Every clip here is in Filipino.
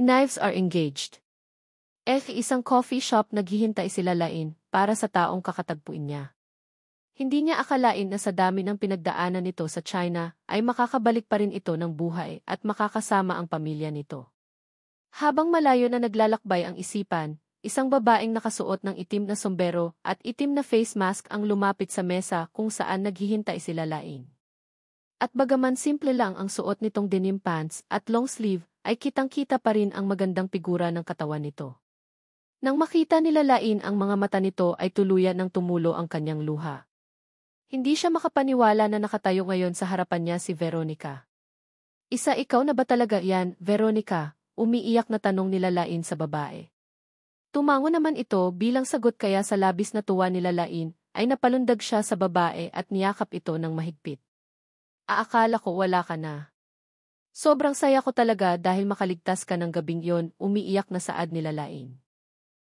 Knives are engaged. Isang coffee shop naghihintay sila Lain para sa taong kakatagpuin niya. Hindi niya akalain na sa dami ng pinagdaanan nito sa China ay makakabalik pa rin ito ng buhay at makakasama ang pamilya nito. Habang malayo na naglalakbay ang isipan, isang babaeng nakasuot ng itim na sombero at itim na face mask ang lumapit sa mesa kung saan naghihintay sila Lain. At bagaman simple lang ang suot nitong denim pants at long sleeve, ay kitang-kita pa rin ang magandang figura ng katawan nito. Nang makita nila Lain ang mga mata nito ay tuluyan ng tumulo ang kanyang luha. Hindi siya makapaniwala na nakatayo ngayon sa harapan niya si Veronica. Ikaw na ba talaga yan, Veronica? Umiiyak na tanong nila Lain sa babae. Tumango naman ito bilang sagot kaya sa labis na tuwa nila Lain, ay napalundag siya sa babae at niyakap ito ng mahigpit. Aakala ko wala ka na. Sobrang saya ko talaga dahil makaligtas ka ng gabing yon, umiiyak na saad nila Lain.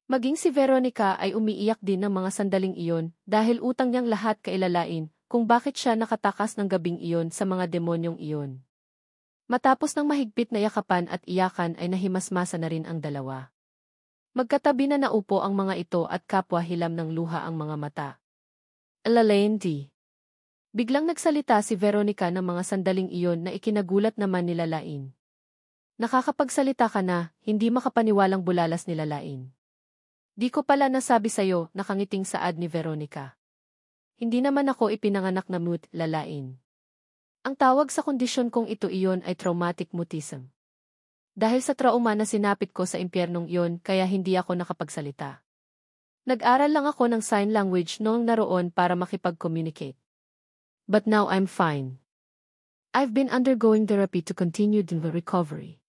Maging si Veronica ay umiiyak din ng mga sandaling iyon dahil utang niyang lahat kay Lain kung bakit siya nakatakas ng gabing iyon sa mga demonyong iyon. Matapos ng mahigpit na yakapan at iyakan ay nahimasmasa na rin ang dalawa. Magkatabi na naupo ang mga ito at kapwa hilam ng luha ang mga mata. Lain D. Biglang nagsalita si Veronica ng mga sandaling iyon na ikinagulat naman nila Lain. Nakakapagsalita ka na, hindi makapaniwalang bulalas nila Lain. Di ko pala nasabi sa'yo, nakangiting saad ni Veronica. Hindi naman ako ipinanganak na mute, Lain. Ang tawag sa kondisyon kong ito iyon ay traumatic mutism. Dahil sa trauma na sinapit ko sa impyernong iyon kaya hindi ako nakapagsalita. Nag-aral lang ako ng sign language noong naroon para makipag-communicate. But now I'm fine. I've been undergoing therapy to continue the recovery.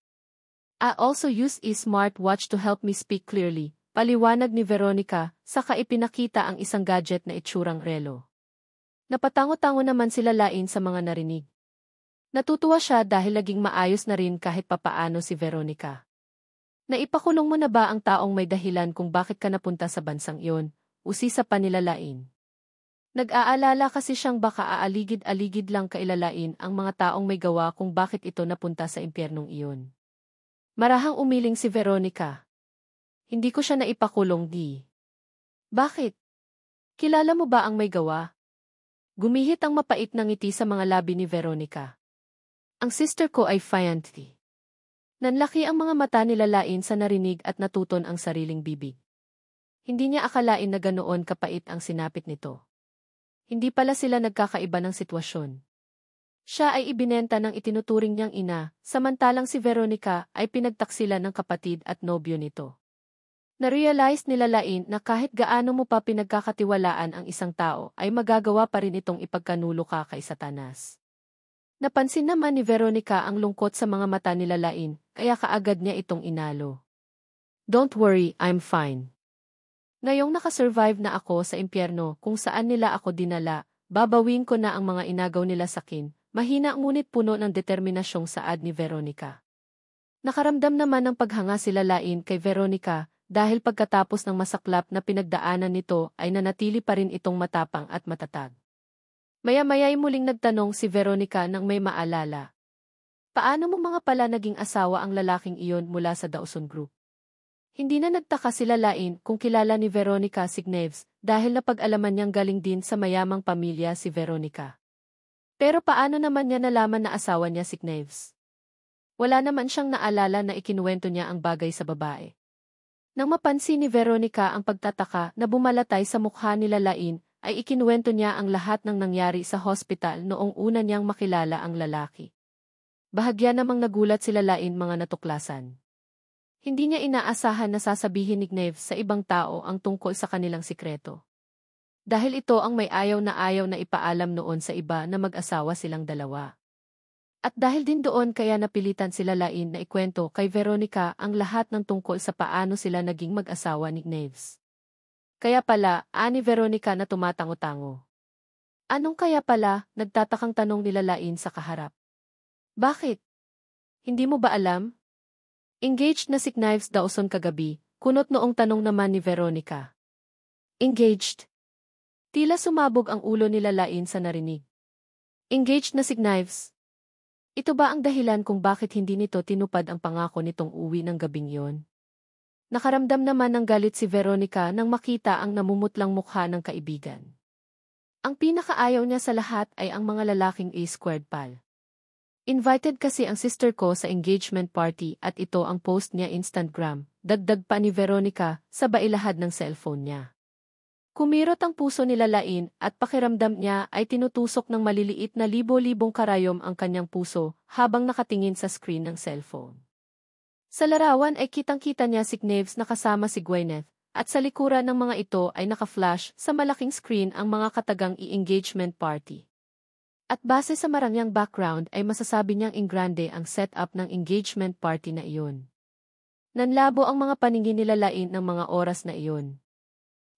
I also use a smartwatch to help me speak clearly. Paliwanag ni Veronica, saka ipinakita ang isang gadget na itsurang relo. Napatango-tango naman sila Lain sa mga narinig. Natutuwa siya dahil laging maayos na rin kahit papaano si Veronica. Naipakulong mo na ba ang taong may dahilan kung bakit ka napunta sa bansang iyon? Usisa pa nila Lain. Nag-aalala kasi siyang baka aaligid-aligid lang kailalain ang mga taong may gawa kung bakit ito napunta sa impyernong iyon. Marahang umiling si Veronica. Hindi ko siya naipakulong di. Bakit? Kilala mo ba ang may gawa? Gumihit ang mapait na ngiti sa mga labi ni Veronica. Ang sister ko ay Fianti. Nanlaki ang mga mata nila Lain sa narinig at natuton ang sariling bibig. Hindi niya akalain na ganoon kapait ang sinapit nito. Hindi pala sila nagkakaiba ng sitwasyon. Siya ay ibinenta ng itinuturing niyang ina, samantalang si Veronica ay pinagtaksila ng kapatid at nobyo nito. Na-realize nila Lain na kahit gaano mo pa pinagkakatiwalaan ang isang tao ay magagawa pa rin itong ipagkanulo ka kay Satanas. Napansin naman ni Veronica ang lungkot sa mga mata nila Lain, kaya kaagad niya itong inalo. Don't worry, I'm fine. Ngayong nakasurvive na ako sa impyerno kung saan nila ako dinala, babawin ko na ang mga inagaw nila sakin, mahina ngunit puno ng determinasyong saad ni Veronica. Nakaramdam naman ng paghanga sila Lain kay Veronica, dahil pagkatapos ng masaklap na pinagdaanan nito ay nanatili pa rin itong matapang at matatag. Maya-maya'y muling nagtanong si Veronica nang may maalala. Paano mo mga pala naging asawa ang lalaking iyon mula sa Dawson Group? Hindi na nagtaka sila Lain kung kilala ni Veronica si Knives dahil napag-alaman niyang galing din sa mayamang pamilya si Veronica. Pero paano naman niya nalaman na asawa niya si Knives? Wala naman siyang naalala na ikinuwento niya ang bagay sa babae. Nang mapansin ni Veronica ang pagtataka na bumalatay sa mukha nila Lain, ay ikinuwento niya ang lahat ng nangyari sa hospital noong una niyang makilala ang lalaki. Bahagya namang nagulat sila Lain mga natuklasan. Hindi niya inaasahan na sasabihin ni Knives sa ibang tao ang tungkol sa kanilang sikreto. Dahil ito ang may ayaw na ipaalam noon sa iba na mag-asawa silang dalawa. At dahil din doon kaya napilitan sila Lain na ikwento kay Veronica ang lahat ng tungkol sa paano sila naging mag-asawa ni Knives. Kaya pala, ani Veronica na tumatango-tango. Anong kaya pala, nagtatakang tanong nila Lain sa kaharap. Bakit? Hindi mo ba alam? Engaged na si Knives Dawson kagabi, kunot noong tanong naman ni Veronica. Engaged? Tila sumabog ang ulo nila Lain sa narinig. Engaged na si Knives? Ito ba ang dahilan kung bakit hindi nito tinupad ang pangako nitong uwi ng gabing yon? Nakaramdam naman ng galit si Veronica nang makita ang namumutlang mukha ng kaibigan. Ang pinakaayaw niya sa lahat ay ang mga lalaking A-squared pal. Invited kasi ang sister ko sa engagement party at ito ang post niya Instagram, dagdag pa ni Veronica, sa bailahad ng cellphone niya. Kumirot ang puso ni Lalain at pakiramdam niya ay tinutusok ng maliliit na libo-libong karayom ang kanyang puso habang nakatingin sa screen ng cellphone. Sa larawan ay kitang-kita niya si Knaves na kasama si Gwyneth, at sa likuran ng mga ito ay naka-flash sa malaking screen ang mga katagang i-engagement party. At base sa marangyang background ay masasabi niyang ingrande ang setup ng engagement party na iyon. Nanlabo ang mga paningin ni Lalain ng mga oras na iyon.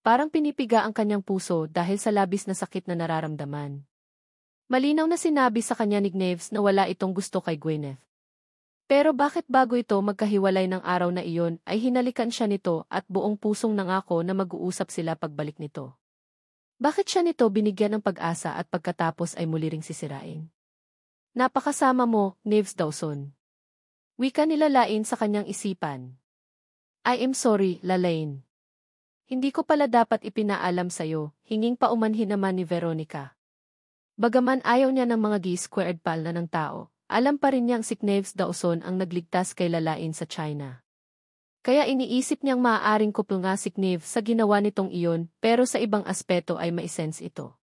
Parang pinipiga ang kanyang puso dahil sa labis na sakit na nararamdaman. Malinaw na sinabi sa kanya ni Knaves na wala itong gusto kay Gwyneth. Pero bakit bago ito magkahiwalay ng araw na iyon ay hinalikan siya nito at buong pusong nangako na mag-uusap sila pagbalik nito? Bakit siya nito binigyan ng pag-asa at pagkatapos ay muli ring sisirain? Napakasama mo, Knaves Dawson. Wika ni Lalain sa kanyang isipan. I am sorry, Lalain. Hindi ko pala dapat ipinaalam sa'yo, hinging paumanhin naman ni Veronica. Bagaman ayaw niya ng mga G-squared pal na ng tao, alam pa rin niyang si Knaves Dawson ang nagligtas kay Lalain sa China. Kaya iniisip niyang maaaring kupl nga si Knaves sa ginawa nitong iyon, pero sa ibang aspeto ay maisense ito.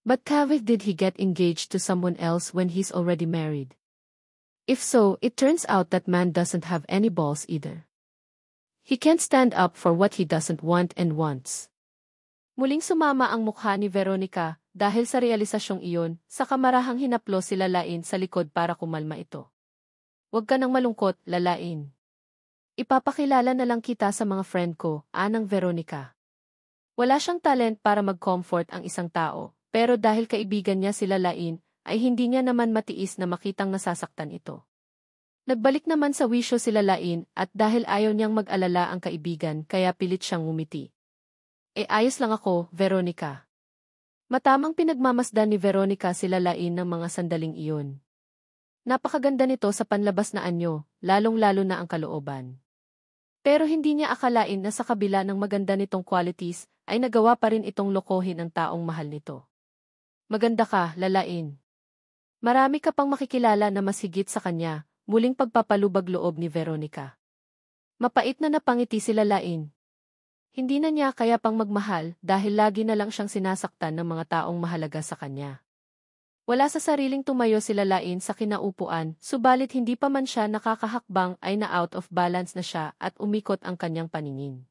But Kavik, did he get engaged to someone else when he's already married? If so, it turns out that man doesn't have any balls either. He can't stand up for what he doesn't want and wants. Muling sumama ang mukha ni Veronica dahil sa realisasyong iyon, sa kamarahang hinaplo si Lalain sa likod para kumalma ito. Huwag ka nang malungkot, Lalain. Ipapakilala na lang kita sa mga friend ko, anang Veronica. Wala siyang talent para mag-comfort ang isang tao, pero dahil kaibigan niya si Lalain, ay hindi niya naman matiis na makitang nasasaktan ito. Nagbalik naman sa wisyo si Lalain at dahil ayaw niyang mag-alala ang kaibigan kaya pilit siyang ngumiti. Ayos lang ako, Veronica. Matamang pinagmamasdan ni Veronica si Lalain ng mga sandaling iyon. Napakaganda nito sa panlabas na anyo, lalong-lalo na ang kalooban. Pero hindi niya akalain na sa kabila ng maganda nitong qualities, ay nagawa pa rin itong lokohin ang taong mahal nito. Maganda ka, Lalain. Marami ka pang makikilala na mas higit sa kanya, muling pagpapalubag loob ni Veronica. Mapait na napangiti si Lalain. Hindi na niya kaya pang magmahal dahil lagi na lang siyang sinasaktan ng mga taong mahalaga sa kanya. Wala sa sariling tumayo si Lalain sa kinaupuan, subalit hindi pa man siya nakakahakbang ay na out of balance na siya at umikot ang kanyang paningin.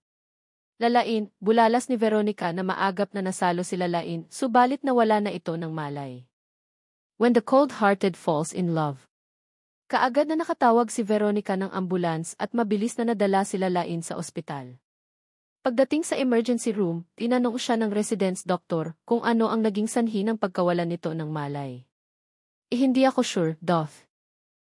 Lalain, bulalas ni Veronica na maagap na nasalo si Lalain, subalit nawala na ito ng malay. When the cold-hearted falls in love. Kaagad na nakatawag si Veronica ng ambulance at mabilis na nadala si Lalain sa ospital. Pagdating sa emergency room, tinanong siya ng residence doctor kung ano ang naging sanhi ng pagkawalan nito ng malay. Hindi ako sure, Doc.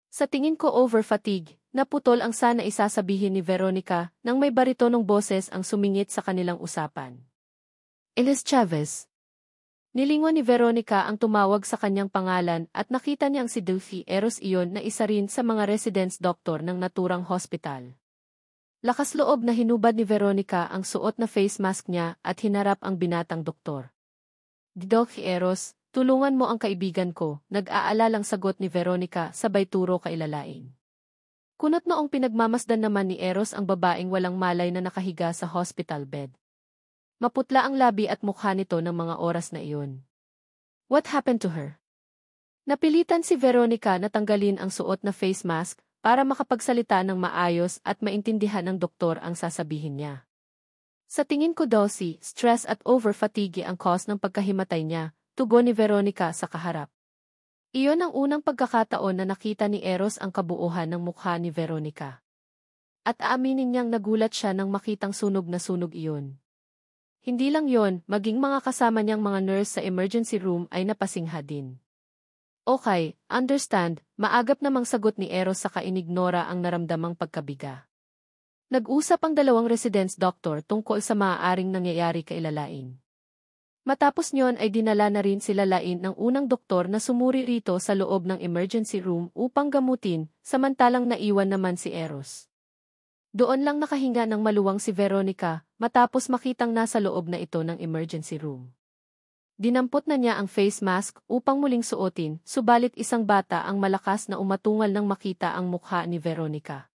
Sa tingin ko over fatigue, naputol ang sana isasabihin ni Veronica nang may baritonong boses ang sumingit sa kanilang usapan. Elis Chavez. Nilingon ni Veronica ang tumawag sa kanyang pangalan at nakita niyang si Delphi Eros iyon na isa rin sa mga residence doctor ng naturang hospital. Lakas loob na hinubad ni Veronica ang suot na face mask niya at hinarap ang binatang doktor. Doc Eros, tulungan mo ang kaibigan ko, nag-aalalang sagot ni Veronica sabay turo kay Lalain. Kunot noong pinagmamasdan naman ni Eros ang babaeng walang malay na nakahiga sa hospital bed. Maputla ang labi at mukha nito ng mga oras na iyon. What happened to her? Napilitan si Veronica na tanggalin ang suot na face mask para makapagsalita ng maayos at maintindihan ng doktor ang sasabihin niya. Sa tingin ko daw stress at over-fatigue ang cause ng pagkahimatay niya, tugon ni Veronica sa kaharap. Iyon ang unang pagkakataon na nakita ni Eros ang kabuuhan ng mukha ni Veronica. At aaminin niyang nagulat siya nang makitang sunog na sunog iyon. Hindi lang yon, maging mga kasama niyang mga nurse sa emergency room ay napasingha din. Okay, understand, maagap namang sagot ni Eros saka inignora ang naramdamang pagkabiga. Nag-usap ang dalawang residence doctor tungkol sa maaaring nangyayari kay Lalain. Matapos nyon ay dinala na rin sila Lain ng unang doktor na sumuri rito sa loob ng emergency room upang gamutin, samantalang naiwan naman si Eros. Doon lang nakahinga ng maluwang si Veronica matapos makitang nasa loob na ito ng emergency room. Dinampot na niya ang face mask upang muling suotin, subalit isang bata ang malakas na umatungal nang makita ang mukha ni Veronica.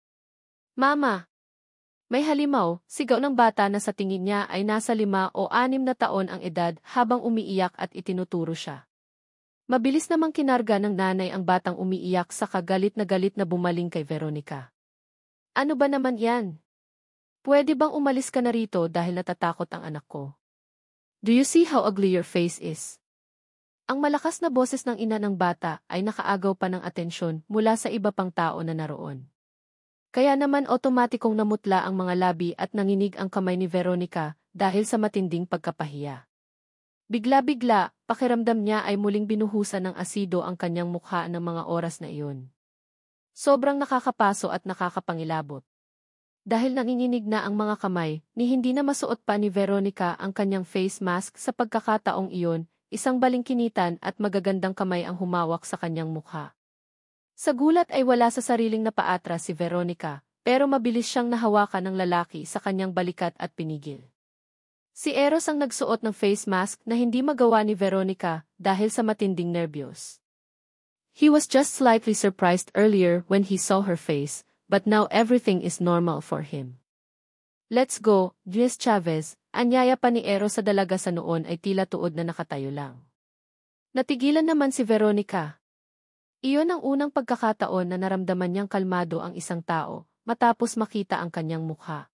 "Mama!" May halimaw, sigaw ng bata na sa tingin niya ay nasa 5 o 6 na taon ang edad habang umiiyak at itinuturo siya. Mabilis namang kinarga ng nanay ang batang umiiyak sa galit na bumaling kay Veronica. "Ano ba naman yan? Pwede bang umalis ka na rito dahil natatakot ang anak ko? Do you see how ugly your face is?" Ang malakas na boses ng ina ng bata ay nakaagaw pa ng atensyon mula sa iba pang tao na naroon. Kaya naman otomatikong namutla ang mga labi at nanginig ang kamay ni Veronica dahil sa matinding pagkapahiya. Bigla-bigla, pakiramdam niya ay muling binuhusan ng asido ang kanyang mukha ng mga oras na iyon. Sobrang nakakapaso at nakakapangilabot. Dahil nanginginig na ang mga kamay, ni hindi na masuot pa ni Veronica ang kanyang face mask sa pagkakataong iyon, isang balingkinitan at magagandang kamay ang humawak sa kanyang mukha. Sa gulat ay wala sa sariling napaatras si Veronica, pero mabilis siyang nahawakan ng lalaki sa kanyang balikat at pinigil. Si Eros ang nagsuot ng face mask na hindi magawa ni Veronica dahil sa matinding nerbiyos. He was just slightly surprised earlier when he saw her face, but now everything is normal for him. "Let's go, Luis Chavez," anyaya pa ni Eros sa dalaga sa noon ay tila tuod na nakatayo lang. Natigilan naman si Veronica. Iyon ang unang pagkakataon na naramdaman niyang kalmado ang isang tao, matapos makita ang kanyang mukha.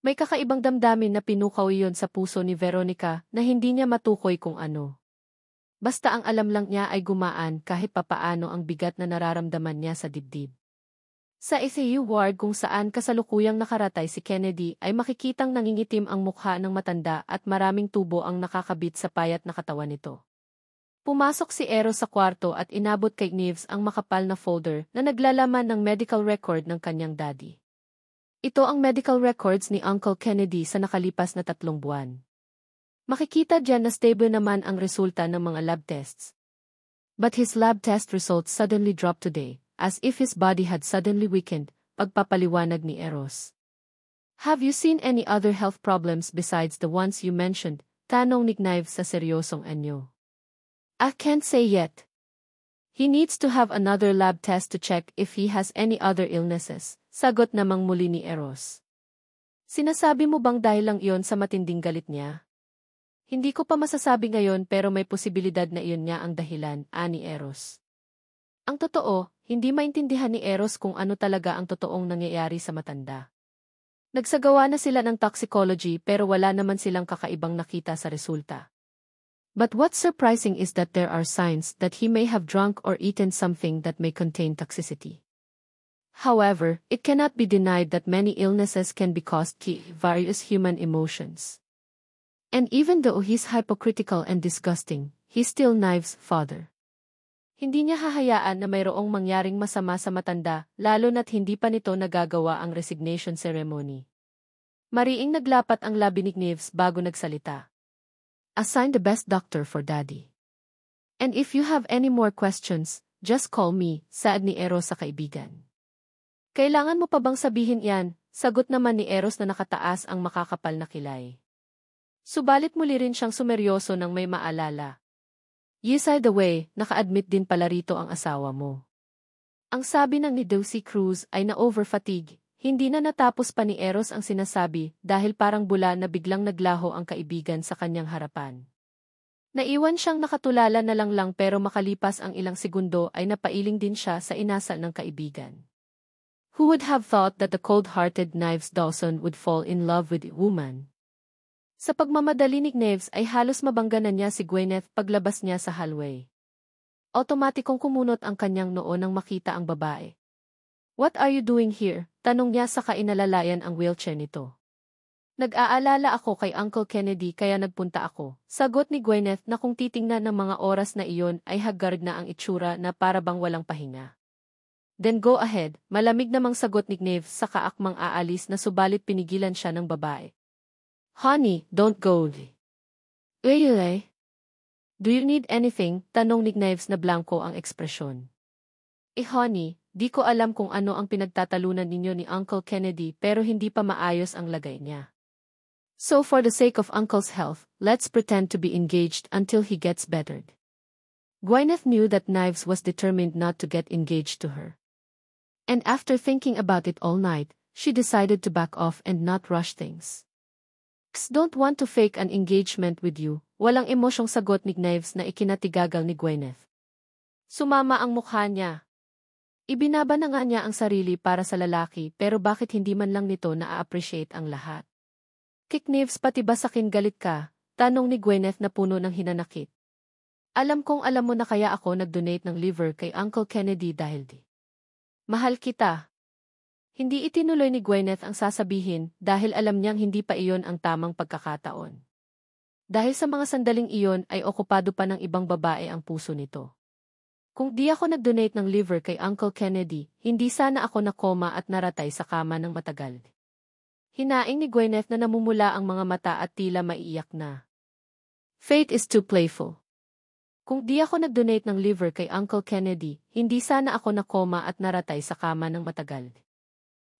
May kakaibang damdamin na pinukaw iyon sa puso ni Veronica na hindi niya matukoy kung ano. Basta ang alam lang niya ay gumaan kahit papaano ang bigat na nararamdaman niya sa dibdib. Sa ICU ward kung saan kasalukuyang nakaratay si Kennedy ay makikitang nangingitim ang mukha ng matanda at maraming tubo ang nakakabit sa payat na katawan nito. Pumasok si Eros sa kwarto at inabot kay Neves ang makapal na folder na naglalaman ng medical record ng kanyang daddy. Ito ang medical records ni Uncle Kennedy sa nakalipas na 3 buwan. Makikita diyan na stable naman ang resulta ng mga lab tests. But his lab test results suddenly dropped today, as if his body had suddenly weakened, pagpapaliwanag ni Eros. "Have you seen any other health problems besides the ones you mentioned?" tanong ni Knives sa seryosong anyo. "I can't say yet. He needs to have another lab test to check if he has any other illnesses," sagot namang muli ni Eros. "Sinasabi mo bang dahil lang iyon sa matinding galit niya?" "Hindi ko pa masasabi ngayon pero may posibilidad na iyon nga ang dahilan," ani Eros. Ang totoo, hindi maintindihan ni Eros kung ano talaga ang totoong nangyayari sa matanda. Nagsagawa na sila ng toxicology pero wala naman silang kakaibang nakita sa resulta. But what's surprising is that there are signs that he may have drunk or eaten something that may contain toxicity. However, it cannot be denied that many illnesses can be caused by various human emotions. And even though he's hypocritical and disgusting, he's still Knives' father. Hindi niya hahayaan na mayroong mangyaring masama sa matanda, lalo na't hindi pa nito nagagawa ang resignation ceremony. Mariing naglapat ang labi ni Knives bago nagsalita. "Assign the best doctor for daddy. And if you have any more questions, just call me," saad ni Eros sa kaibigan. "Kailangan mo pa bang sabihin yan?" sagot naman ni Eros na nakataas ang makakapal na kilay. Subalit muli rin siyang sumeryoso nang may maalala. "Yes, by the way, naka-admit din pala rito ang asawa mo." Ang sabi ng ni Dulce Cruz ay na-over-fatigue, hindi na natapos pa ni Eros ang sinasabi dahil parang bula na biglang naglaho ang kaibigan sa kanyang harapan. Naiwan siyang nakatulala na lang pero makalipas ang ilang segundo ay napailing din siya sa inasal ng kaibigan. Who would have thought that the cold-hearted Knives Dawson would fall in love with a woman? Sa pagmamadali ni Knives ay halos mabangganan niya si Gwyneth paglabas niya sa hallway. Otomatikong kumunot ang kanyang noo nang makita ang babae. "What are you doing here?" tanong niya sa kainalalayan ang wheelchair nito. "Nag-aalala ako kay Uncle Kennedy kaya nagpunta ako," sagot ni Gwyneth na kung titingnan ng mga oras na iyon ay haggard na ang itsura na para bang walang pahinga. "Then go ahead," malamig namang sagot ni Knives sa kaakmang aalis na subalit pinigilan siya ng babae. "Honey, don't go. Uy, do you need anything? Tanong ni Knives na blanco ang ekspresyon. Honey, di ko alam kung ano ang pinagtatalunan ninyo ni Uncle Kennedy pero hindi pa maayos ang lagay niya. So for the sake of Uncle's health, let's pretend to be engaged until he gets bettered. Gwyneth knew that Knives was determined not to get engaged to her. And after thinking about it all night, she decided to back off and not rush things. Don't want to fake an engagement with you, walang emosyong sagot ni Knives na ikinatigagal ni Gwyneth. Sumama ang mukha niya. Ibinaba na nga niya ang sarili para sa lalaki pero bakit hindi man lang nito na-appreciate ang lahat? Knives, pati ba sakin galit ka? Tanong ni Gwyneth na puno ng hinanakit. Alam kong alam mo na kaya ako nag-donate ng liver kay Uncle Kennedy dahil di. Mahal kita. Hindi itinuloy ni Gwyneth ang sasabihin dahil alam niyang hindi pa iyon ang tamang pagkakataon. Dahil sa mga sandaling iyon ay okupado pa ng ibang babae ang puso nito. Kung di ako nag-donate ng liver kay Uncle Kennedy, hindi sana ako nakoma at naratay sa kama ng matagal. Hinaing ni Gwyneth na namumula ang mga mata at tila maiiyak na. Fate is too playful. Kung di ako nag-donate ng liver kay Uncle Kennedy, hindi sana ako nakoma at naratay sa kama ng matagal.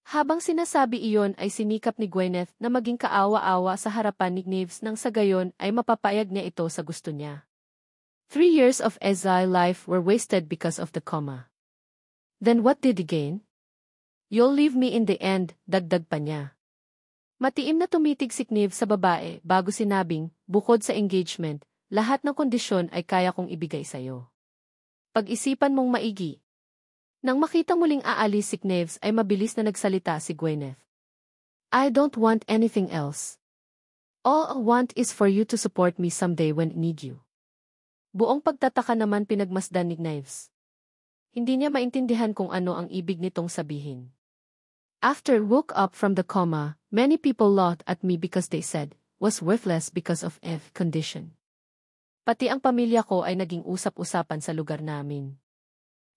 Habang sinasabi iyon ay sinikap ni Gwyneth na maging kaawa-awa sa harapan ni Knives nang sa gayon ay mapapayag niya ito sa gusto niya. 3 years of exile life were wasted because of the coma. Then what did he gain? You'll leave me in the end, dagdag pa niya. Matiim na tumitig si Knives sa babae bago sinabing, bukod sa engagement, lahat ng kondisyon ay kaya kong ibigay sa'yo. Pag-isipan mong maigi. Nang makita muling aalis si Knives ay mabilis na nagsalita si Gwyneth. I don't want anything else. All I want is for you to support me someday when I need you. Buong pagtataka naman pinagmasdan ni Knives. Hindi niya maintindihan kung ano ang ibig nitong sabihin. After woke up from the coma, many people laughed at me because they said, was worthless because of F condition. Pati ang pamilya ko ay naging usap-usapan sa lugar namin.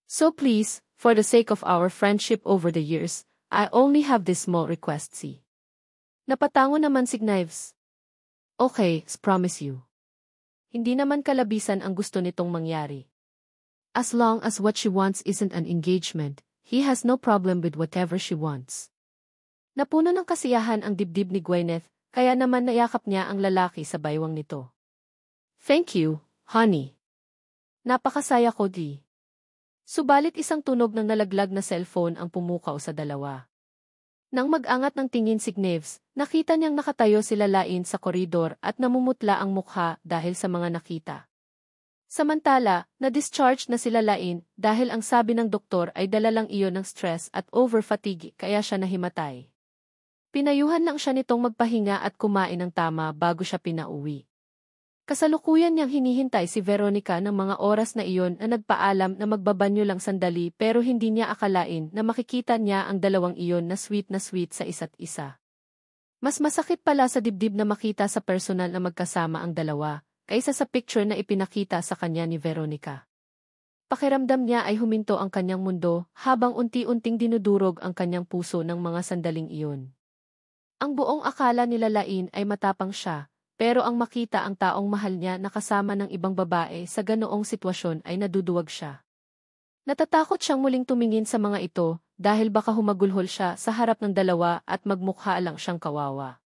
So please, for the sake of our friendship over the years, I only have this small request, see. Napatango naman si Knives. Okay, promise you. Hindi naman kalabisan ang gusto nitong mangyari. As long as what she wants isn't an engagement, he has no problem with whatever she wants. Napuno ng kasiyahan ang dibdib ni Gwyneth, kaya naman nayakap niya ang lalaki sa baywang nito. Thank you, honey. Napakasaya ko di. Subalit isang tunog ng nalaglag na cellphone ang pumukaw sa dalawa. Nang mag-angat ng tingin si Knives, nakita niyang nakatayo si Lalain sa koridor at namumutla ang mukha dahil sa mga nakita. Samantala, na-discharge na si Lalain dahil ang sabi ng doktor ay dala lang iyon ng stress at over-fatigue kaya siya nahimatay. Pinayuhan lang siya nitong magpahinga at kumain ng tama bago siya pinauwi. Kasalukuyan niyang hinihintay si Veronica ng mga oras na iyon na nagpaalam na magbabanyo lang sandali pero hindi niya akalain na makikita niya ang dalawang iyon na sweet sa isa't isa. Mas masakit pala sa dibdib na makita sa personal na magkasama ang dalawa, kaysa sa picture na ipinakita sa kanya ni Veronica. Pakiramdam niya ay huminto ang kanyang mundo habang unti-unting dinudurog ang kanyang puso ng mga sandaling iyon. Ang buong akala ni Lalain ay matapang siya, pero ang makita ang taong mahal niya na kasama ng ibang babae sa ganoong sitwasyon ay naduduwag siya. Natatakot siyang muling tumingin sa mga ito dahil baka humagulhol siya sa harap ng dalawa at magmukha lang siyang kawawa.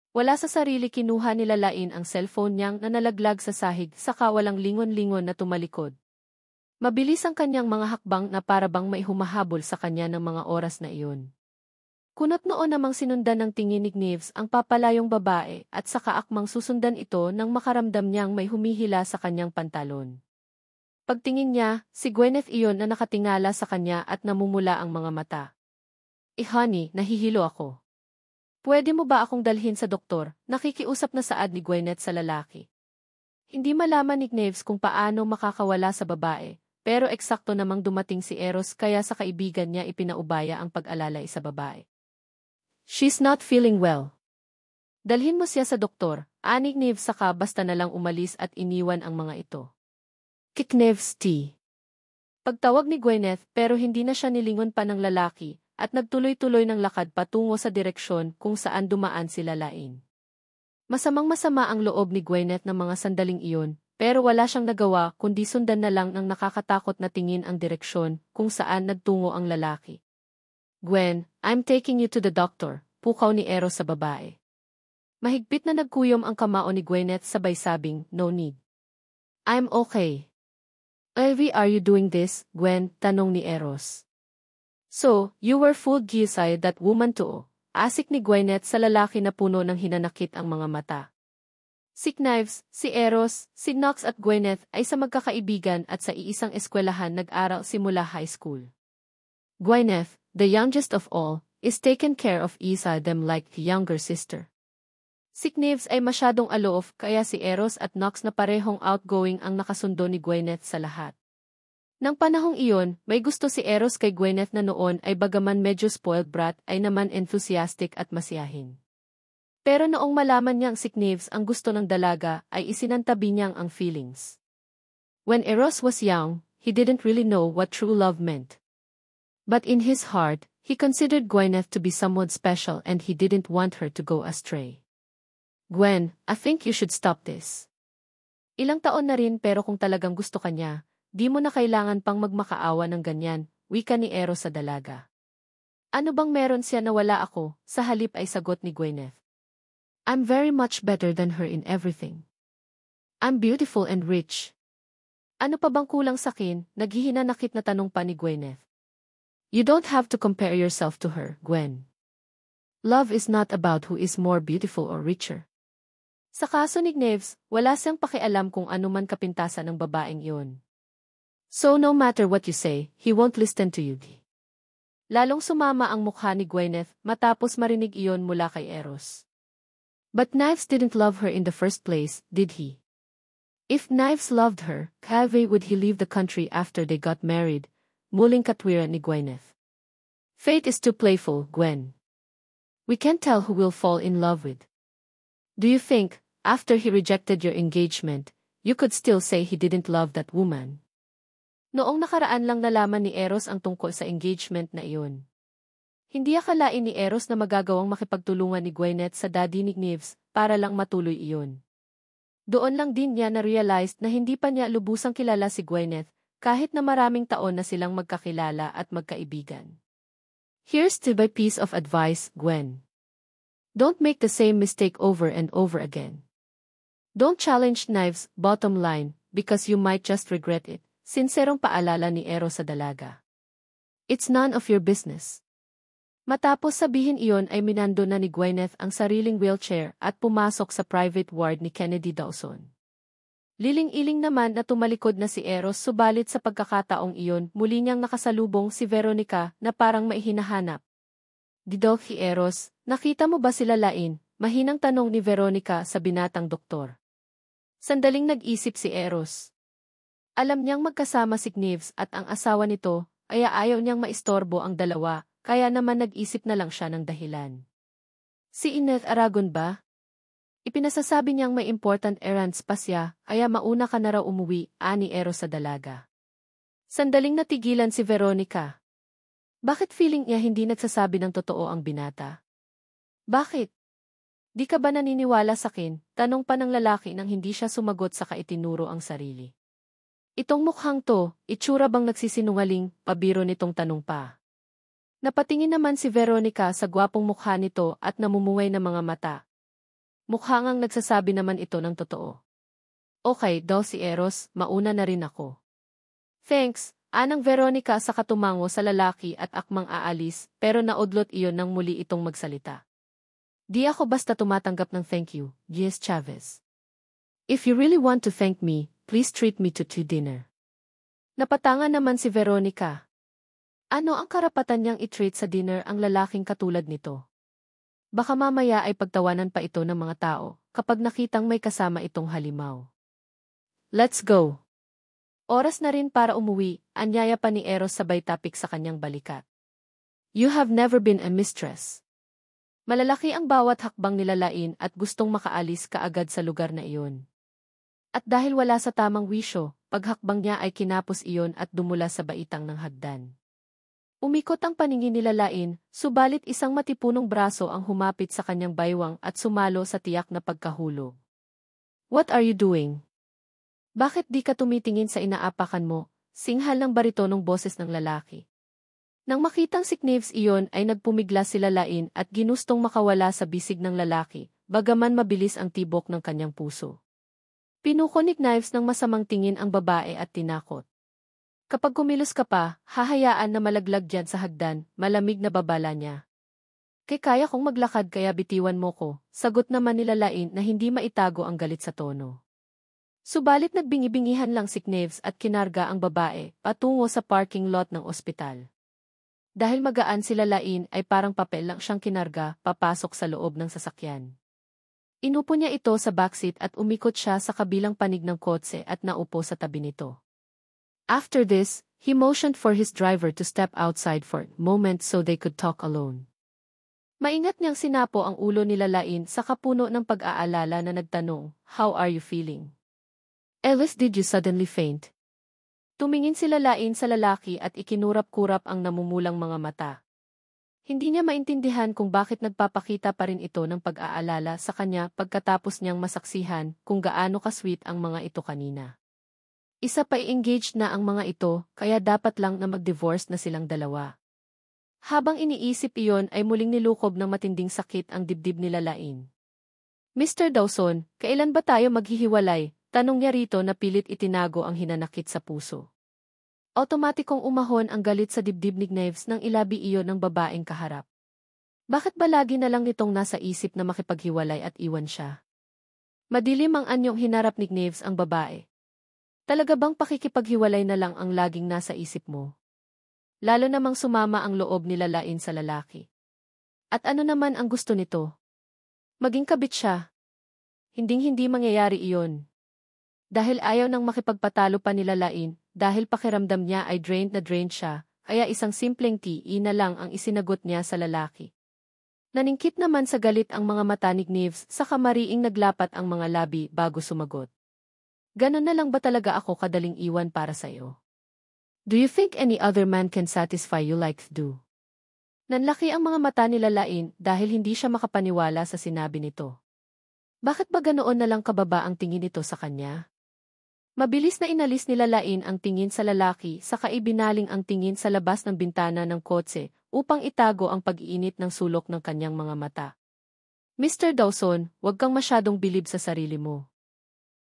Wala sa sarili kinuha ni Lalain ang cellphone niyang na nalaglag sa sahig saka walang lingon-lingon na tumalikod. Mabilis ang kanyang mga hakbang na parabang may humahabol sa kanya ng mga oras na iyon. Kunot noon namang sinundan ng tingin ni Knives ang papalayong babae at saka akmang susundan ito nang makaramdam niyang may humihila sa kanyang pantalon. Pagtingin niya, si Gwyneth iyon na nakatingala sa kanya at namumula ang mga mata. Honey, nahihilo ako. Pwede mo ba akong dalhin sa doktor? Nakikiusap na saad ni Gwyneth sa lalaki. Hindi malaman ni Knives kung paano makakawala sa babae, pero eksakto namang dumating si Eros kaya sa kaibigan niya ipinaubaya ang pag-alalay sa babae. She's not feeling well. Dalhin mo siya sa doktor, ani Knives saka basta na lang umalis at iniwan ang mga ito. Knives T. Pagtawag ni Gwyneth pero hindi na siya nilingon pa ng lalaki at nagtuloy-tuloy ng lakad patungo sa direksyon kung saan dumaan si Lalain. Masamang-masama ang loob ni Gwyneth ng mga sandaling iyon, pero wala siyang nagawa kundi sundan na lang ng nakakatakot na tingin ang direksyon kung saan nagtungo ang lalaki. "Gwen, I'm taking you to the doctor," pukaw ni Eros sa babae. Mahigpit na nagkuyom ang kamao ni Gwyneth sabay sabing, "No need. I'm okay." "Why are you doing this, Gwen?" tanong ni Eros. "So, you were fooled by that woman too," asik ni Gwyneth sa lalaki na puno ng hinanakit ang mga mata. Si Knives, si Eros, si Knox at Gwyneth ay sa magkakaibigan at sa iisang eskwelahan nag-aral simula high school. Gwyneth, the youngest of all, is taken care of isa them like younger sister. Si Knives ay masyadong aloof kaya si Eros at Knox na parehong outgoing ang nakasundo ni Gwyneth sa lahat. Nang panahong iyon, may gusto si Eros kay Gwyneth na noon ay bagaman medyo spoiled brat ay naman enthusiastic at masiyahin. Pero noong malaman niyang si Knives ang gusto ng dalaga ay isinantabi niyang ang feelings. When Eros was young, he didn't really know what true love meant. But in his heart, he considered Gwyneth to be someone special and he didn't want her to go astray. "Gwen, I think you should stop this. Ilang taon na rin pero kung talagang gusto ka niya, di mo na kailangan pang magmakaawa ng ganyan," wika ni Eros sa dalaga. "Ano bang meron siya na wala ako?" Sa halip ay sagot ni Gwyneth. "I'm very much better than her in everything. I'm beautiful and rich." "Ano pa bang kulang sakin?" Naghihinanakit na tanong pa ni Gwyneth. "You don't have to compare yourself to her, Gwen. Love is not about who is more beautiful or richer." Sa kaso ni Knives, wala siyang pakialam kung ano man kapintasan ng babaeng iyon. "So no matter what you say, he won't listen to you." Lalong sumama ang mukha ni Gwyneth matapos marinig iyon mula kay Eros. But Knives didn't love her in the first place, did he? If Knives loved her, why would he leave the country after they got married? Muling katwiran ni Gwyneth. "Fate is too playful, Gwen. We can't tell who we'll fall in love with. Do you think, after he rejected your engagement, you could still say he didn't love that woman?" Noong nakaraan lang nalaman ni Eros ang tungkol sa engagement na iyon. Hindi akalain ni Eros na magagawang makipagtulungan ni Gwyneth sa daddy ni Knives para lang matuloy iyon. Doon lang din niya na-realized na hindi pa niya lubusang kilala si Gwyneth kahit na maraming taon na silang magkakilala at magkaibigan. Here's the piece of advice, Gwen. Don't make the same mistake over and over again. Don't challenge Knives, bottom line, because you might just regret it. Sinserong paalala ni Eros sa dalaga. It's none of your business. Matapos sabihin iyon ay minando na ni Gwyneth ang sariling wheelchair at pumasok sa private ward ni Kennedy Dawson. Liling-iling naman na tumalikod na si Eros subalit sa pagkakataong iyon muli niyang nakasalubong si Veronica na parang maihinahanap. "Didolphy Eros, nakita mo ba sila Lain?" Mahinang tanong ni Veronica sa binatang doktor. Sandaling nag-isip si Eros. Alam niyang magkasama si Knives at ang asawa nito, ay ayaw niyang maistorbo ang dalawa, kaya naman nag-isip na lang siya ng dahilan. "Si Ineth Aragon ba? Ipinasasabi niyang may important errands pa siya, kaya mauna ka na raw umuwi," ani Eros sa dalaga. Sandaling natigilan si Veronica. Bakit feeling niya hindi nagsasabi ng totoo ang binata? "Bakit? Di ka ba naniniwala sakin?" Tanong pa ng lalaki nang hindi siya sumagot sa kaitinuro ang sarili. "Itong mukhang to, itsura bang nagsisinungaling?" Pabiro nitong tanong pa. Napatingin naman si Veronica sa gwapong mukha nito at namumuway na mga mata. Mukha ngang nagsasabi naman ito ng totoo. "Okay daw si Eros, mauna na rin ako." "Thanks." Anang Veronica sa katumango sa lalaki at akmang aalis, pero naudlot iyon nang muli itong magsalita. "Di ako basta tumatanggap ng thank you, G.S. Chavez. If you really want to thank me, please treat me to dinner." Napatangan naman si Veronica. Ano ang karapatan niyang i-treat sa dinner ang lalaking katulad nito? Baka mamaya ay pagtawanan pa ito ng mga tao kapag nakitang may kasama itong halimaw. "Let's go." Oras na rin para umuwi, anyaya pa ni Eros sabay tapik sa kanyang balikat. "You have never been a mistress." Malalaki ang bawat hakbang nila Lain at gustong makaalis kaagad sa lugar na iyon. At dahil wala sa tamang wisyo, paghakbang niya ay kinapos iyon at dumula sa baitang ng hagdan. Umikot ang paningin nila Lain, subalit isang matipunong braso ang humapit sa kanyang baywang at sumalo sa tiyak na pagkahulog. What are you doing? Bakit di ka tumitingin sa inaapakan mo? Singhal ng baritonong boses ng lalaki. Nang makitang si Knives iyon ay nagpumigla sila Lain at ginustong makawala sa bisig ng lalaki, bagaman mabilis ang tibok ng kanyang puso. Pinuko ni Knives ng masamang tingin ang babae at tinakot. Kapag kumilos ka pa, hahayaan na malaglag dyan sa hagdan, malamig na babala niya. Kaya kong maglakad kaya bitiwan mo ko, sagot naman nila Lain na hindi maitago ang galit sa tono. Subalit nagbingi-bingihan lang si Knives at kinarga ang babae patungo sa parking lot ng ospital. Dahil magaan sila Lain ay parang papel lang siyang kinarga papasok sa loob ng sasakyan. Inupo niya ito sa backseat at umikot siya sa kabilang panig ng kotse at naupo sa tabi nito. After this, he motioned for his driver to step outside for a moment so they could talk alone. Maingat niyang sinapo ang ulo nila Lain sa kapuno ng pag-aalala na nagtanong, "How are you feeling? Ellis, did you suddenly faint?" Tumingin sila Lain sa lalaki at ikinurap-kurap ang namumulang mga mata. Hindi niya maintindihan kung bakit nagpapakita pa rin ito ng pag-aalala sa kanya pagkatapos niyang masaksihan kung gaano ka-sweet ang mga ito kanina. Isa pa i-engaged na ang mga ito, kaya dapat lang na mag-divorce na silang dalawa. Habang iniisip iyon ay muling nilukob ng matinding sakit ang dibdib nila Lain. Mr. Dawson, kailan ba tayo maghihiwalay? Tanong niya rito na pilit itinago ang hinanakit sa puso. Otomatikong umahon ang galit sa dibdib ni Knives nang ilabi iyon ng babaeng kaharap. Bakit ba lagi na lang nitong nasa isip na makipaghiwalay at iwan siya? Madilim ang anyong hinarap ni Knives ang babae. Talaga bang pakikipaghiwalay na lang ang laging nasa isip mo? Lalo namang sumama ang loob nila Lain sa lalaki. At ano naman ang gusto nito? Maging kabit siya. Hinding-hindi mangyayari iyon. Dahil ayaw nang makipagpatalo pa nila Lain, dahil pakiramdam niya ay drained na drained siya, kaya isang simpleng tea na lang ang isinagot niya sa lalaki. Naningkit naman sa galit ang mga mata ni Knives sa kamariing naglapat ang mga labi bago sumagot. Ganon na lang ba talaga ako kadaling iwan para sa'yo? Do you think any other man can satisfy you like do? Nanlaki ang mga mata nila Lain dahil hindi siya makapaniwala sa sinabi nito. Bakit ba ganoon na lang kababa ang tingin nito sa kanya? Mabilis na inalis nila Lain ang tingin sa lalaki saka ibinaling ang tingin sa labas ng bintana ng kotse upang itago ang pag-iinit ng sulok ng kanyang mga mata. Mr. Dawson, huwag kang masyadong bilib sa sarili mo.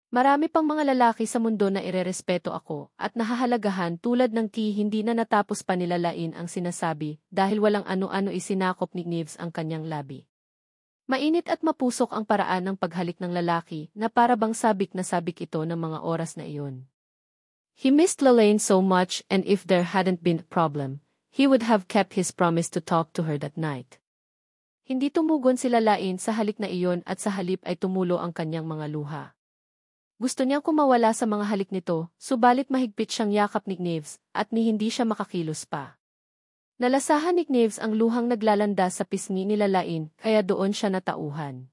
Marami pang mga lalaki sa mundo na irerespeto ako at nahahalagahan tulad ng hindi na natapos pa nila Lain ang sinasabi dahil walang ano-ano isinakop ni Knives ang kanyang labi. Mainit at mapusok ang paraan ng paghalik ng lalaki na para bang sabik na sabik ito ng mga oras na iyon. He missed Lalaine so much and if there hadn't been a problem, he would have kept his promise to talk to her that night. Hindi tumugon sila Lain sa halik na iyon at sa halip ay tumulo ang kanyang mga luha. Gusto niyang kumawala sa mga halik nito, subalit mahigpit siyang yakap ni Knives at ni hindi siya makakilos pa. Nalasahan ni Knives ang luhang naglalandas sa pisngi nila Lain kaya doon siya natauhan.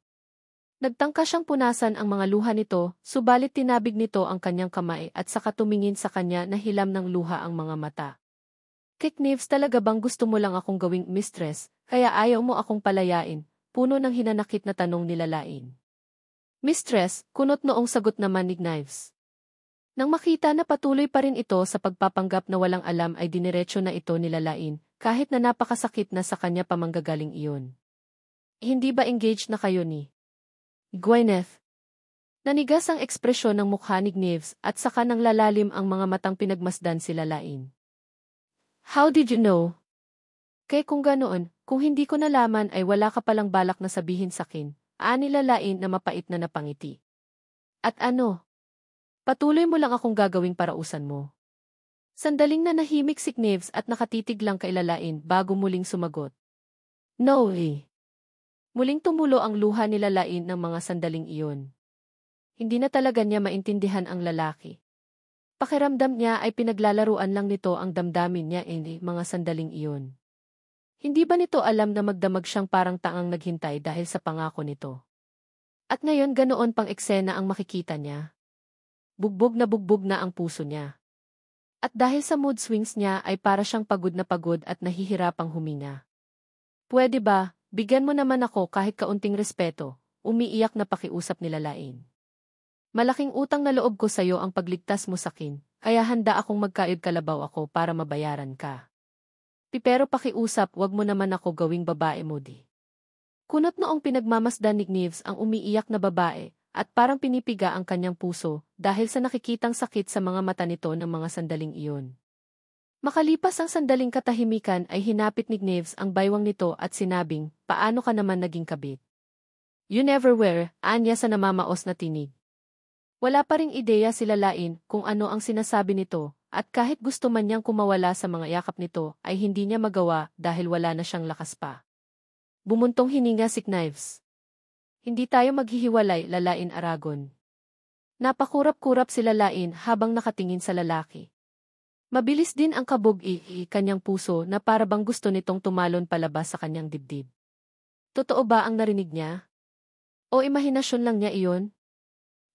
Nagtangka siyang punasan ang mga luha nito, subalit tinabig nito ang kanyang kamay at saka tumingin sa kanya na hilam ng luha ang mga mata. Knives, talaga bang gusto mo lang akong gawing mistress, kaya ayaw mo akong palayain? Puno ng hinanakit na tanong nila Lain. Mistress, kunot noong sagot naman ni Knives. Nang makita na patuloy pa rin ito sa pagpapanggap na walang alam ay diniretso na ito nila Lain, kahit na napakasakit na sa kanya pamanggagaling iyon. Hindi ba engaged na kayo ni Gwyneth? Nanigas ang ekspresyon ng mukha ni Knives at saka nang lalalim ang mga matang pinagmasdan sila Lain. How did you know? Kaya kung ganoon, kung hindi ko nalaman ay wala ka palang balak na sabihin sakin. Nila Lain na mapait na napangiti. At ano? Patuloy mo lang akong gagawing parausan mo. Sandaling na nahimik si Knives at nakatitig lang kay Lain bago muling sumagot. No way. Muling tumulo ang luha ni Lain ng mga sandaling iyon. Hindi na talaga niya maintindihan ang lalaki. Pakiramdam niya ay pinaglalaruan lang nito ang damdamin niya mga sandaling iyon. Hindi ba nito alam na magdamag siyang parang taang naghintay dahil sa pangako nito? At ngayon ganoon pang eksena ang makikita niya. Bugbog na ang puso niya. At dahil sa mood swings niya ay para siyang pagod na pagod at nahihirapang huminga. Pwede ba, bigyan mo naman ako kahit kaunting respeto, umiiyak na pakiusap nila Lain. Malaking utang na loob ko sa'yo ang pagligtas mo sakin, kaya handa akong magkayod kalabaw ako para mabayaran ka. Pero pakiusap, wag mo naman ako gawing babae mo di. Kunot noong pinagmamasdan ni Gneves ang umiiyak na babae, at parang pinipiga ang kanyang puso dahil sa nakikitang sakit sa mga mata nito ng mga sandaling iyon. Makalipas ang sandaling katahimikan ay hinapit ni Gneves ang baywang nito at sinabing, paano ka naman naging kabit? You never were, anya sa namamaos na tinig. Wala pa ring ideya sila Lain kung ano ang sinasabi nito, at kahit gusto man niyang kumawala sa mga yakap nito ay hindi niya magawa dahil wala na siyang lakas pa. Bumuntong hininga si Gneves. Hindi tayo maghihiwalay, Lalain Aragon. Napakurap-kurap sila Lain habang nakatingin sa lalaki. Mabilis din ang kabog-i kanyang puso na parabang gusto nitong tumalon palabas sa kanyang dibdib. Totoo ba ang narinig niya? O imahinasyon lang niya iyon?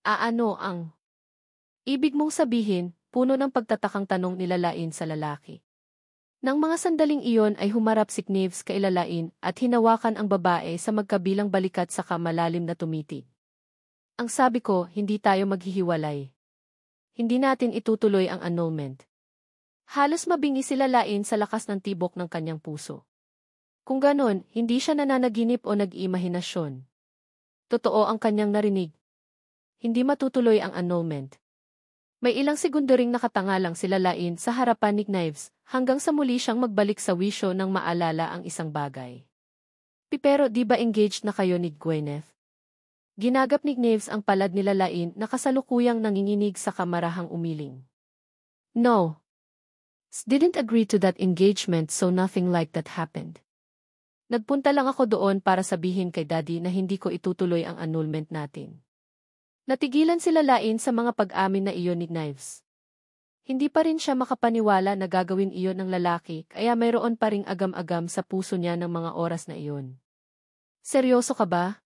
Ano ang ibig mong sabihin? Puno ng pagtatakang tanong nila Lain sa lalaki. Nang mga sandaling iyon ay humarap si Gneves kay Lain at hinawakan ang babae sa magkabilang balikat sa malalim na tumitig. Ang sabi ko, hindi tayo maghihiwalay. Hindi natin itutuloy ang annulment. Halos mabingi sila Lain sa lakas ng tibok ng kanyang puso. Kung ganon, hindi siya nananaginip o nag-imahinasyon. Totoo ang kanyang narinig. Hindi matutuloy ang annulment. May ilang segundo ring nakatanga lang sila Lain sa harapan ni Gneves hanggang sa muli siyang magbalik sa wisyo nang maalala ang isang bagay. Pero di ba engaged na kayo ni Gwyneth? Ginagap ni Gneves ang palad nila Lain na kasalukuyang nanginginig sa kamarahang umiling. No. Didn't agree to that engagement so nothing like that happened. Nagpunta lang ako doon para sabihin kay Daddy na hindi ko itutuloy ang annulment natin. Natigilan sila Lain sa mga pag-amin na iyon ni Gneves. Hindi pa rin siya makapaniwala na gagawin iyon ng lalaki kaya mayroon pa ring agam-agam sa puso niya ng mga oras na iyon. Seryoso ka ba?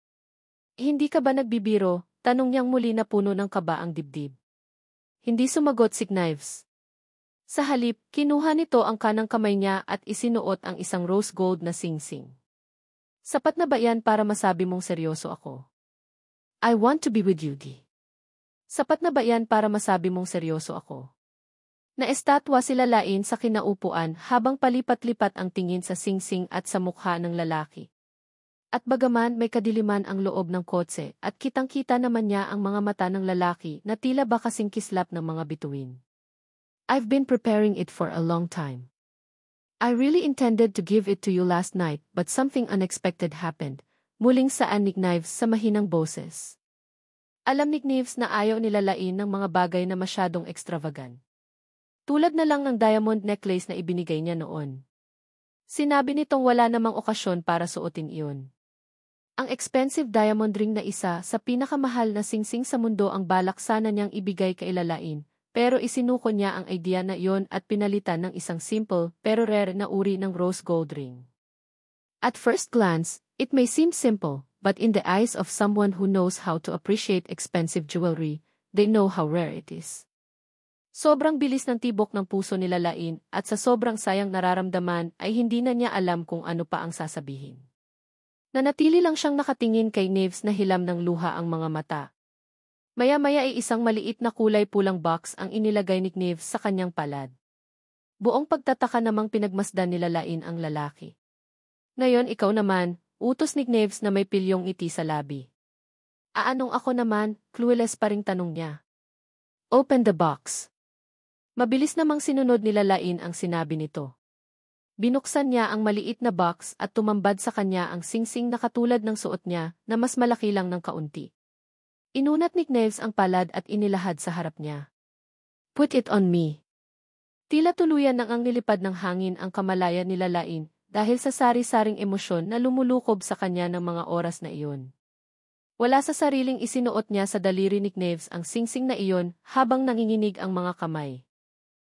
Hindi ka ba nagbibiro? Tanong niyang muli na puno ng kaba ang dibdib. Hindi sumagot si Gneves. Sa halip, kinuha nito ang kanang kamay niya at isinuot ang isang rose gold na singsing. Sapat na ba yan para masabi mong seryoso ako? I want to be with you, Di. Sapat na ba yan para masabi mong seryoso ako? Naestatwa sila Lain sa kinaupuan habang palipat-lipat ang tingin sa singsing at sa mukha ng lalaki. At bagaman may kadiliman ang loob ng kotse at kitang-kita naman niya ang mga mata ng lalaki na tila ba kasing kislap ng mga bituin. I've been preparing it for a long time. I really intended to give it to you last night but something unexpected happened. Muling saan ni Gneves sa mahinang boses. Alam ni Gneves na ayaw nila Lain ng mga bagay na masyadong extravagant. Tulad na lang ng diamond necklace na ibinigay niya noon. Sinabi nitong wala namang okasyon para suotin iyon. Ang expensive diamond ring na isa sa pinakamahal na singsing sa mundo ang balak sana niyang ibigay kay Lain, pero isinuko niya ang idea na iyon at pinalitan ng isang simple pero rare na uri ng rose gold ring. At first glance, it may seem simple, but in the eyes of someone who knows how to appreciate expensive jewelry, they know how rare it is. Sobrang bilis ng tibok ng puso nila Lain at sa sobrang sayang nararamdaman ay hindi na niya alam kung ano pa ang sasabihin. Nanatili lang siyang nakatingin kay Gneves na hilam ng luha ang mga mata. Maya-maya ay isang maliit na kulay pulang box ang inilagay ni Gneves sa kanyang palad. Buong pagtataka namang pinagmasdan nila Lain ang lalaki. Ngayon ikaw naman, utos ni Gneves na may pilyong ngiti sa labi. Aanong ako naman, clueless pa ring tanong niya. Open the box. Mabilis namang sinunod nila Lain ang sinabi nito. Binuksan niya ang maliit na box at tumambad sa kanya ang singsing na katulad ng suot niya na mas malaki lang ng kaunti. Inunat ni Gneves ang palad at inilahad sa harap niya. Put it on me. Tila tuluyan nang ang nilipad ng hangin ang kamalayan nila Lain dahil sa sari-saring emosyon na lumulukob sa kanya ng mga oras na iyon. Wala sa sariling isinuot niya sa daliri ni Gneves ang singsing na iyon habang nanginginig ang mga kamay.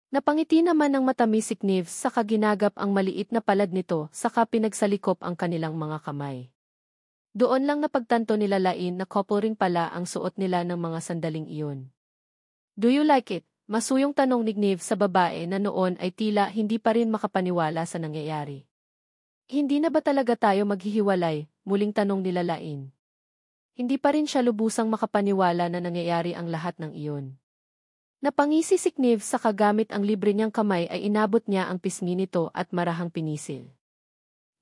Napangiti naman ng matamis si Gneves sa kaginagap ang maliit na palad nito saka pinagsalikop ang kanilang mga kamay. Doon lang napagtanto nila Lain na couple ring pala ang suot nila ng mga sandaling iyon. Do you like it? Masuyong tanong ni Niv sa babae na noon ay tila hindi pa rin makapaniwala sa nangyayari. Hindi na ba talaga tayo maghihiwalay? Muling tanong nila Lain. Hindi pa rin siya lubusang makapaniwala na nangyayari ang lahat ng iyon. Napangisi si Niv sa kagamit ang libre niyang kamay ay inabot niya ang pisngi nito at marahang pinisil.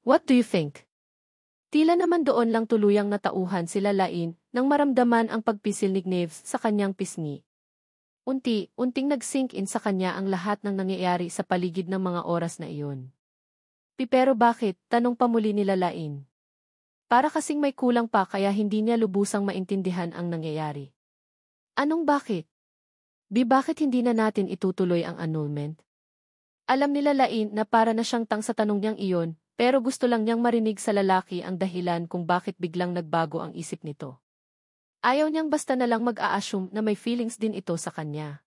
What do you think? Tila naman doon lang tuluyang natauhan sila Lain nang maramdaman ang pagpisil ni Niv sa kanyang pisngi. Unti-unting nag-sink in sa kanya ang lahat ng nangyayari sa paligid ng mga oras na iyon. Pero bakit? Tanong pa muli nila Lain. Para kasing may kulang pa kaya hindi niya lubusang maintindihan ang nangyayari. Anong bakit? Bakit hindi na natin itutuloy ang annulment? Alam nila Lain na para na siyang tang sa tanong niyang iyon, pero gusto lang niyang marinig sa lalaki ang dahilan kung bakit biglang nagbago ang isip nito. Ayaw niyang basta na lang mag-a-assume na may feelings din ito sa kanya.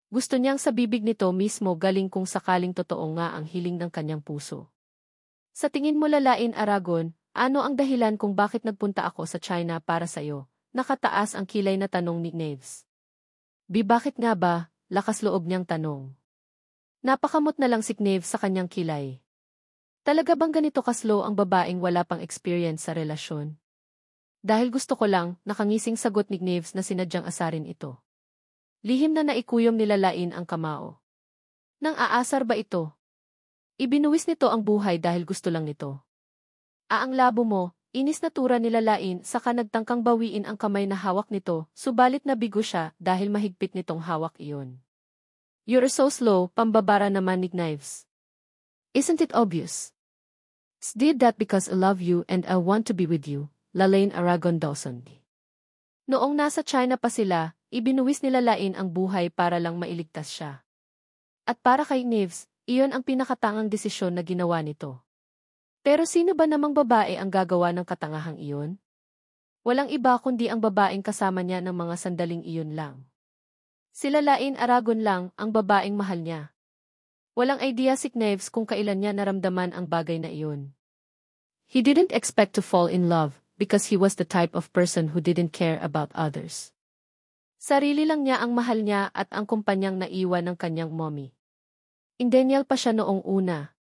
Gusto niyang sa bibig nito mismo galing kung sakaling totoo nga ang hiling ng kanyang puso. Sa tingin mo Lain Aragon, ano ang dahilan kung bakit nagpunta ako sa China para sa'yo? Nakataas ang kilay na tanong ni Neves. Bakit nga ba? Lakas loob niyang tanong. Napakamot na lang si Neves sa kanyang kilay. Talaga bang ganito kaslow ang babaeng wala pang experience sa relasyon? Dahil gusto ko lang, nakangising sagot ni Neves na sinadyang asarin ito. Lihim na naikuyom nila Lain ang kamao. Nang aasar ba ito? Ibinuwis nito ang buhay dahil gusto lang nito. Ang labo mo, inis na tura nila Lain saka nagtangkang bawiin ang kamay na hawak nito, subalit nabigo siya dahil mahigpit nitong hawak iyon. You're so slow, pambabara naman ni Knives. Isn't it obvious? Did that because I love you and I want to be with you, Lalaine Aragon Dawson. Noong nasa China pa sila, ibinuwis nila Lain ang buhay para lang mailigtas siya. At para kay Knives, iyon ang pinakatangang desisyon na ginawa nito. Pero sino ba namang babae ang gagawa ng katangahang iyon? Walang iba kundi ang babaeng kasama niya ng mga sandaling iyon lang. Sila Lain Aragon lang ang babaeng mahal niya. Walang idea si Knives kung kailan niya naramdaman ang bagay na iyon. He didn't expect to fall in love because he was the type of person who didn't care about others. Sarili lang niya ang mahal niya at ang kumpanyang naiwan ng kanyang mommy. Indenial pa siya noong una.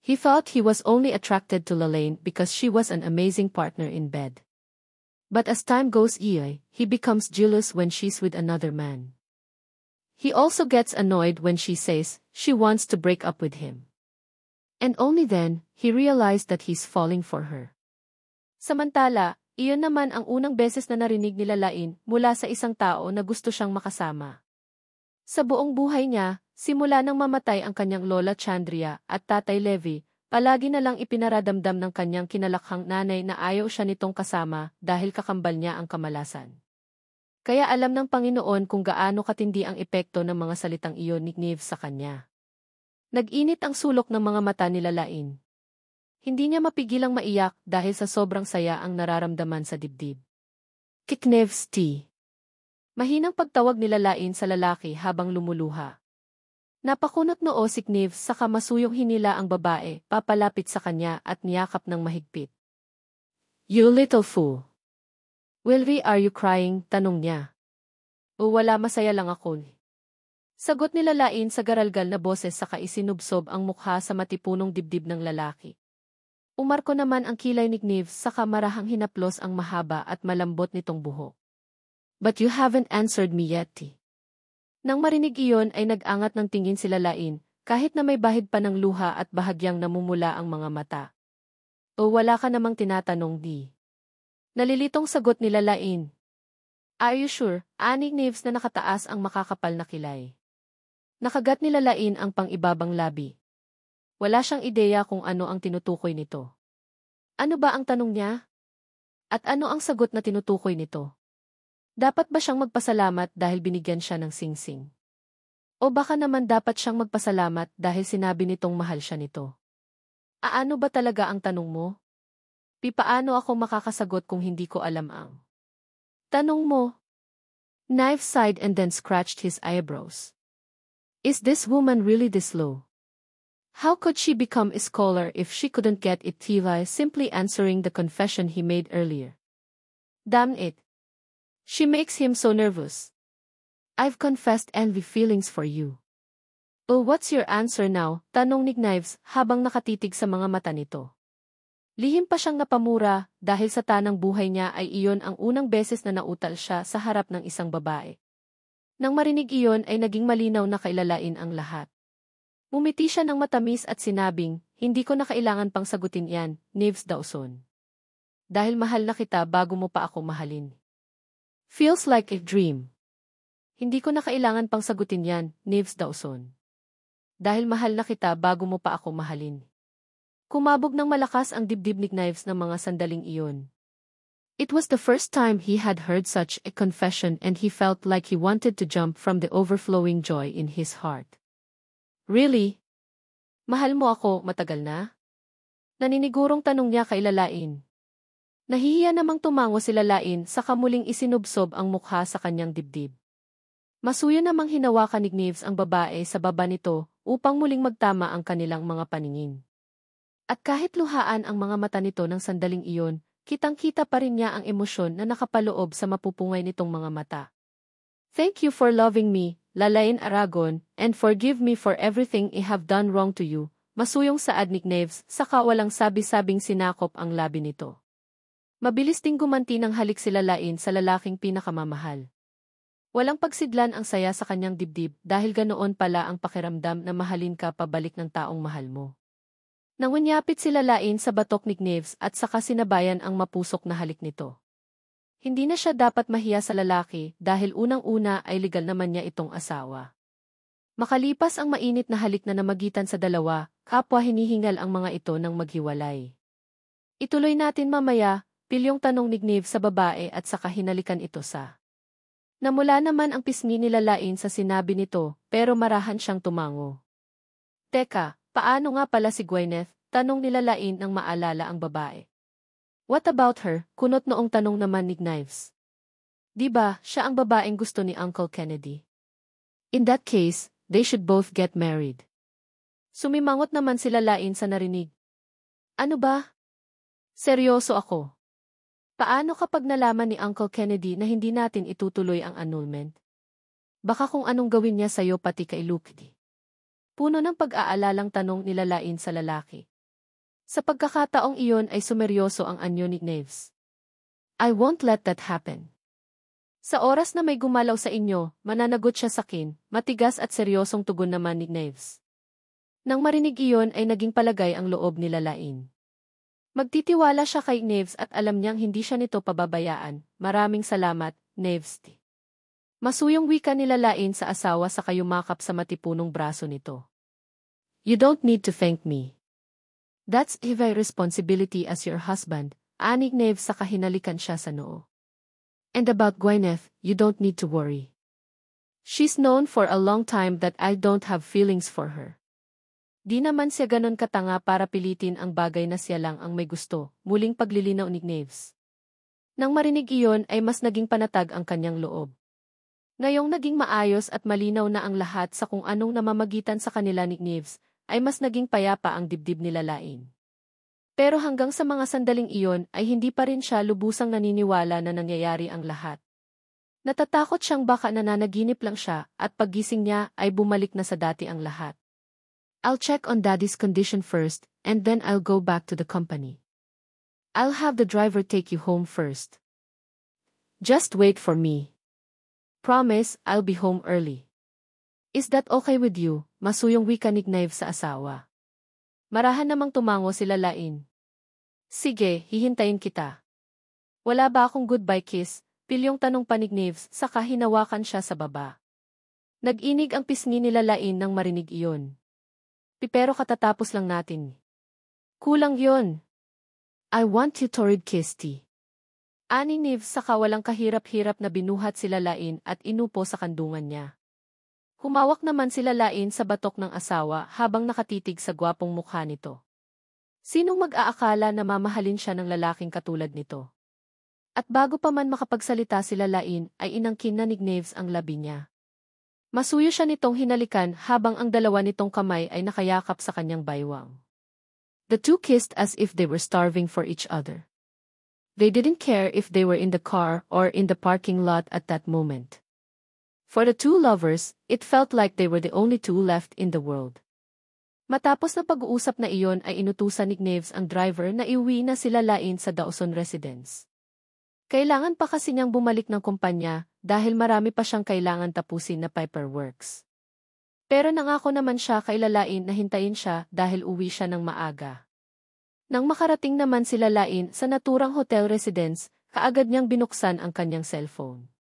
He thought he was only attracted to Lalaine because she was an amazing partner in bed. But as time goes on, he becomes jealous when she's with another man. He also gets annoyed when she says she wants to break up with him. And only then, he realized that he's falling for her. Samantala, iyon naman ang unang beses na narinig nila Lain mula sa isang tao na gusto siyang makasama. Sa buong buhay niya, simula nang mamatay ang kanyang lola Chandria at tatay Levi, palagi na lang ipinaradamdam ng kanyang kinalakhang nanay na ayaw siya nitong kasama dahil kakambal niya ang kamalasan. Kaya alam ng Panginoon kung gaano katindi ang epekto ng mga salitang iyon ni Knives sa kanya. Nag-init ang sulok ng mga mata nila Lain. Hindi niya mapigilang maiyak dahil sa sobrang saya ang nararamdaman sa dibdib. Knives T. Mahinang pagtawag nila Lain sa lalaki habang lumuluha. Napakunot noo si Knives saka masuyong hinila ang babae, papalapit sa kanya at niyakap ng mahigpit. You little fool. Wilry, are you crying? Tanong niya. O wala, masaya lang ako. Sagot nila Lain sa garalgal na boses saka isinubsob ang mukha sa matipunong dibdib ng lalaki. Umarko naman ang kilay ni Knives saka marahang hinaplos ang mahaba at malambot nitong buhok. But you haven't answered me yet. Nang marinig iyon ay nag-angat ng tingin sila Lain, kahit na may bahid pa ng luha at bahagyang namumula ang mga mata. O wala ka namang tinatanong di. Nalilitong sagot nila Lain. Are you sure? Ani Knives na nakataas ang makakapal na kilay. Nakagat nila Lain ang pang-ibabang labi. Wala siyang ideya kung ano ang tinutukoy nito. Ano ba ang tanong niya? At ano ang sagot na tinutukoy nito? Dapat ba siyang magpasalamat dahil binigyan siya ng singsing? O baka naman dapat siyang magpasalamat dahil sinabi nitong mahal siya nito? Ano ba talaga ang tanong mo? Paano ako makakasagot kung hindi ko alam ang tanong mo? Knife sighed and then scratched his eyebrows. Is this woman really this low? How could she become a scholar if she couldn't get it by simply answering the confession he made earlier? Damn it! She makes him so nervous. I've confessed envy feelings for you. Oh, what's your answer now? Tanong ni Knives habang nakatitig sa mga mata nito. Lihim pa siyang napamura dahil sa tanang buhay niya ay iyon ang unang beses na nautal siya sa harap ng isang babae. Nang marinig iyon ay naging malinaw na kailalain ang lahat. Umiti siya ng matamis at sinabing, hindi ko na kailangan pang sagutin yan, Knives Dawson. Dahil mahal na kita bago mo pa ako mahalin. Feels like a dream. Hindi ko na kailangan pang sagutin yan, Knives Dawson. Dahil mahal na kita bago mo pa ako mahalin. Kumabog ng malakas ang dibdib ni Knives ng mga sandaling iyon. It was the first time he had heard such a confession and he felt like he wanted to jump from the overflowing joy in his heart. Really? Mahal mo ako matagal na? Naninigurong tanong niya kay Lalain. Nahihiya namang tumango si Lalain sa kamuling isinubsob ang mukha sa kanyang dibdib. Masuyo namang hinawakan ni Knives ang babae sa baba nito upang muling magtama ang kanilang mga paningin. At kahit luhaan ang mga mata nito ng sandaling iyon, kitang-kita pa rin niya ang emosyon na nakapaloob sa mapupungay nitong mga mata. Thank you for loving me, Lalain Aragon, and forgive me for everything I have done wrong to you. Masuyong saad ni Knives, saka walang sabi-sabing sinakop ang labi nito. Mabilis ding gumanti ng halik si Lalain sa lalaking pinakamamahal. Walang pagsidlan ang saya sa kanyang dibdib dahil ganoon pala ang pakiramdam na mahalin ka pabalik ng taong mahal mo. Nangunyapit si Lalain sa batok ni Knives at saka sinabayan ang mapusok na halik nito. Hindi na siya dapat mahiya sa lalaki dahil unang-una ay legal naman niya itong asawa. Makalipas ang mainit na halik na namagitan sa dalawa, kapwa hinihingal ang mga ito ng maghiwalay. Ituloy natin mamaya, pilyong tanong ni Knives sa babae at saka hinalikan ito sa. Namula naman ang pisngi ni Lalain sa sinabi nito, pero marahan siyang tumango. Teka, paano nga pala si Gwyneth? Tanong ni Lalain nang maalala ang babae. What about her? Kunot noong tanong naman ni Knives. Diba, siya ang babaeng gusto ni Uncle Kennedy? In that case, they should both get married. Sumimangot naman si Lalain sa narinig. Ano ba? Seryoso ako. Paano kapag nalaman ni Uncle Kennedy na hindi natin itutuloy ang annulment? Baka kung anong gawin niya sa'yo pati kay Luke. Puno ng pag-aalalang tanong ni Lalain sa lalaki. Sa pagkakataong iyon ay sumeryoso ang anyo ni Knives. I won't let that happen. Sa oras na may gumalaw sa inyo, mananagot siya sa akin, matigas at seryosong tugon naman ni Knives. Nang marinig iyon ay naging palagay ang loob ni Lalain. Magtitiwala siya kay Knives at alam niyang hindi siya nito pababayaan. Maraming salamat, Knives. Masuyong wika ni Lalain sa asawa sa kayumakap sa matipunong braso nito. You don't need to thank me. That's my responsibility as your husband, ani Knives sa kahinalikan siya sa noo. And about Gwyneth, you don't need to worry. She's known for a long time that I don't have feelings for her. Di naman siya ganon katanga para pilitin ang bagay na siya lang ang may gusto, muling paglilinaw ni Knives. Nang marinig iyon ay mas naging panatag ang kanyang loob. Ngayong naging maayos at malinaw na ang lahat sa kung anong namamagitan sa kanila ni Knives, ay mas naging payapa ang dibdib ni Lalain. Pero hanggang sa mga sandaling iyon ay hindi pa rin siya lubusang naniniwala na nangyayari ang lahat. Natatakot siyang baka nananaginip lang siya at paggising niya ay bumalik na sa dati ang lahat. I'll check on Daddy's condition first, and then I'll go back to the company. I'll have the driver take you home first. Just wait for me. Promise, I'll be home early. Is that okay with you? Masuyong wika ni Knives sa asawa. Marahan namang tumango si Lalain. Sige, hihintayin kita. Wala ba akong goodbye kiss? Pilyong tanong pa ni Knives, saka hinawakan siya sa baba. Nag-inig ang pisngi ni Lalain nang marinig iyon. Pero katatapos lang natin. Kulang yon. I want you to read Kisty. Ani Knives saka walang kahirap-hirap na binuhat si Lalain at inupo sa kandungan niya. Humawak naman si Lalain sa batok ng asawa habang nakatitig sa gwapong mukha nito. Sinong mag-aakala na mamahalin siya ng lalaking katulad nito? At bago pa man makapagsalita si Lalain ay inangkin na ni Knives ang labi niya. Masuyo siya nitong hinalikan habang ang dalawa nitong kamay ay nakayakap sa kanyang baywang. The two kissed as if they were starving for each other. They didn't care if they were in the car or in the parking lot at that moment. For the two lovers, it felt like they were the only two left in the world. Matapos na pag-uusap na iyon ay inutusan ni Gneves ang driver na iuwi na sila Lain sa Dawson Residence. Kailangan pa kasi niyang bumalik ng kumpanya dahil marami pa siyang kailangan tapusin na paperworks. Pero nangako naman siya kay Lain na hintayin siya dahil uwi siya ng maaga. Nang makarating naman sila Lain sa naturang hotel residence, kaagad niyang binuksan ang kanyang cellphone.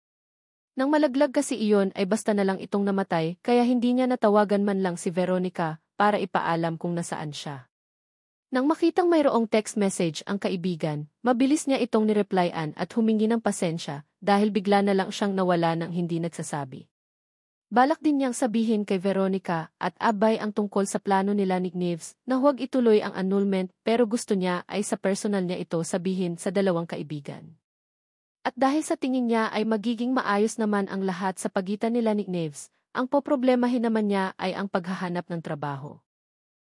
Nang malaglag kasi iyon ay basta na lang itong namatay kaya hindi niya natawagan man lang si Veronica para ipaalam kung nasaan siya. Nang makitang mayroong text message ang kaibigan, mabilis niya itong nireplyan at humingi ng pasensya dahil bigla na lang siyang nawala nang hindi nagsasabi. Balak din niyang sabihin kay Veronica at Abay ang tungkol sa plano nila ni Gneves na huwag ituloy ang annulment pero gusto niya ay sa personal niya ito sabihin sa dalawang kaibigan. At dahil sa tingin niya ay magiging maayos naman ang lahat sa pagitan nila ni Gneves, ang poproblemahin naman niya ay ang paghahanap ng trabaho.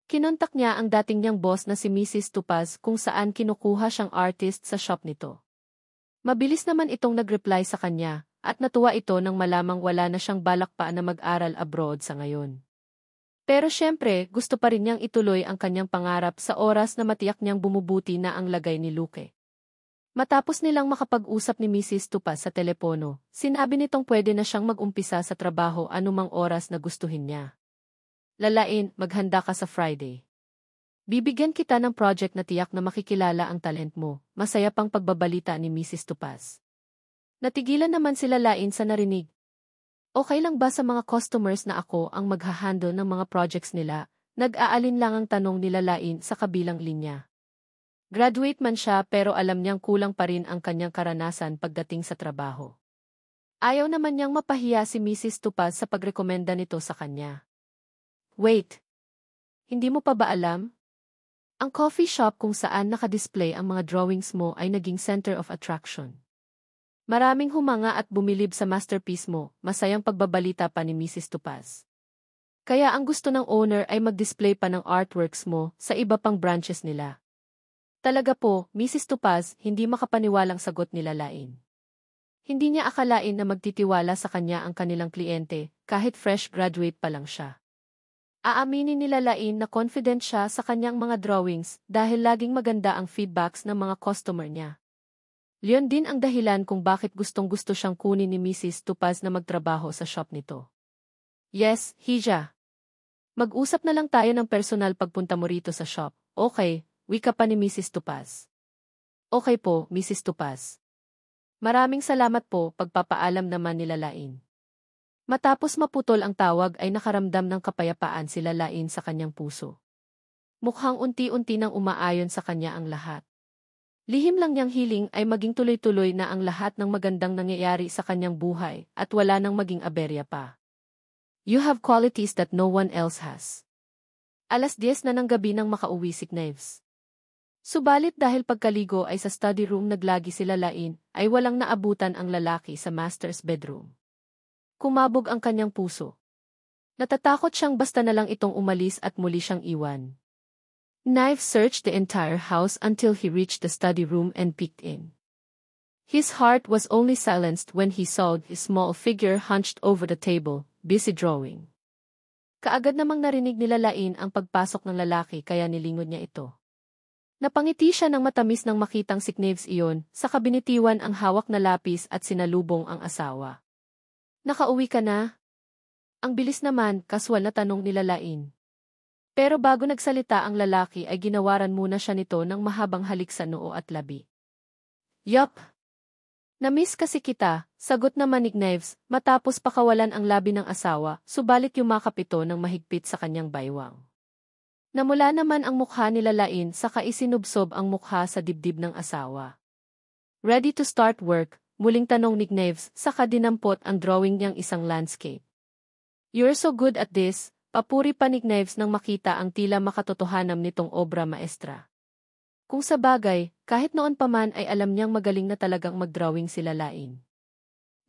Kinontak niya ang dating niyang boss na si Mrs. Tupaz kung saan kinukuha siyang artist sa shop nito. Mabilis naman itong nag-reply sa kanya, at natuwa ito nang malamang wala na siyang balak pa na mag-aral abroad sa ngayon. Pero syempre, gusto pa rin niyang ituloy ang kanyang pangarap sa oras na matiyak niyang bumubuti na ang lagay ni Luque. Matapos nilang makapag-usap ni Mrs. Tupaz sa telepono, sinabi nitong pwede na siyang mag-umpisa sa trabaho anumang oras na gustuhin niya. Lain, maghanda ka sa Friday. Bibigyan kita ng project na tiyak na makikilala ang talent mo, masaya pang pagbabalita ni Mrs. Tupaz. Natigilan naman sila Lain sa narinig. Okay lang ba sa mga customers na ako ang maghahandle ng mga projects nila? Nag-aalin lang ang tanong nila Lain sa kabilang linya. Graduate man siya pero alam niyang kulang pa rin ang kanyang karanasan pagdating sa trabaho. Ayaw naman niyang mapahiya si Mrs. Tupaz sa pagrekomenda nito sa kanya. Wait! Hindi mo pa ba alam? Ang coffee shop kung saan nakadisplay ang mga drawings mo ay naging center of attraction. Maraming humanga at bumilib sa masterpiece mo, masayang pagbabalita pa ni Mrs. Tupaz. Kaya ang gusto ng owner ay mag-display pa ng artworks mo sa iba pang branches nila. Talaga po, Mrs. Tupaz, hindi makapaniwalang sagot nila Lain. Hindi niya akalain na magtitiwala sa kanya ang kanilang kliyente, kahit fresh graduate pa lang siya. Aaminin nila Lain na confident siya sa kanyang mga drawings dahil laging maganda ang feedbacks ng mga customer niya. Leon din ang dahilan kung bakit gustong-gusto siyang kunin ni Mrs. Tupaz na magtrabaho sa shop nito. Yes, Hija. Mag-usap na lang tayo ng personal pagpunta mo rito sa shop, okay? Wika pa ni Mrs. Tupaz. Okay po, Mrs. Tupaz. Maraming salamat po, pagpapaalam naman nila Lain. Matapos maputol ang tawag ay nakaramdam ng kapayapaan sila Lain sa kanyang puso. Mukhang unti-unti nang umaayon sa kanya ang lahat. Lihim lang niyang hiling ay maging tuloy-tuloy na ang lahat ng magandang nangyayari sa kanyang buhay at wala nang maging aberya pa. You have qualities that no one else has. 10:00 na ng gabi nang makauwi si Gneves. Subalit dahil pagkaligo ay sa study room naglagi sila Lain, ay walang naabutan ang lalaki sa master's bedroom. Kumabog ang kanyang puso. Natatakot siyang basta na lang itong umalis at muli siyang iwan. Knife searched the entire house until he reached the study room and peeked in. His heart was only silenced when he saw his small figure hunched over the table, busy drawing. Kaagad namang narinig nila Lain ang pagpasok ng lalaki kaya nilingon niya ito. Napangiti siya ng matamis nang makitang si Gneves iyon, sa kabinitiwan ang hawak na lapis at sinalubong ang asawa. Nakauwi ka na? Ang bilis naman, kaswal na tanong nila Lain. Pero bago nagsalita ang lalaki ay ginawaran muna siya nito ng mahabang halik sa noo at labi. Yup! Namiss kasi kita, sagot naman ni Gneves, matapos pakawalan ang labi ng asawa, subalit yumakap ito ng mahigpit sa kanyang baywang. Namula naman ang mukha nila Lain saka isinubsob ang mukha sa dibdib ng asawa. Ready to start work, muling tanong ni Gneves saka dinampot ang drawing niyang isang landscape. You're so good at this, papuri pa ni Gneves nang makita ang tila makatotohanan nitong obra maestra. Kung sa bagay, kahit noon pa man ay alam niyang magaling na talagang mag-drawing sila Lain.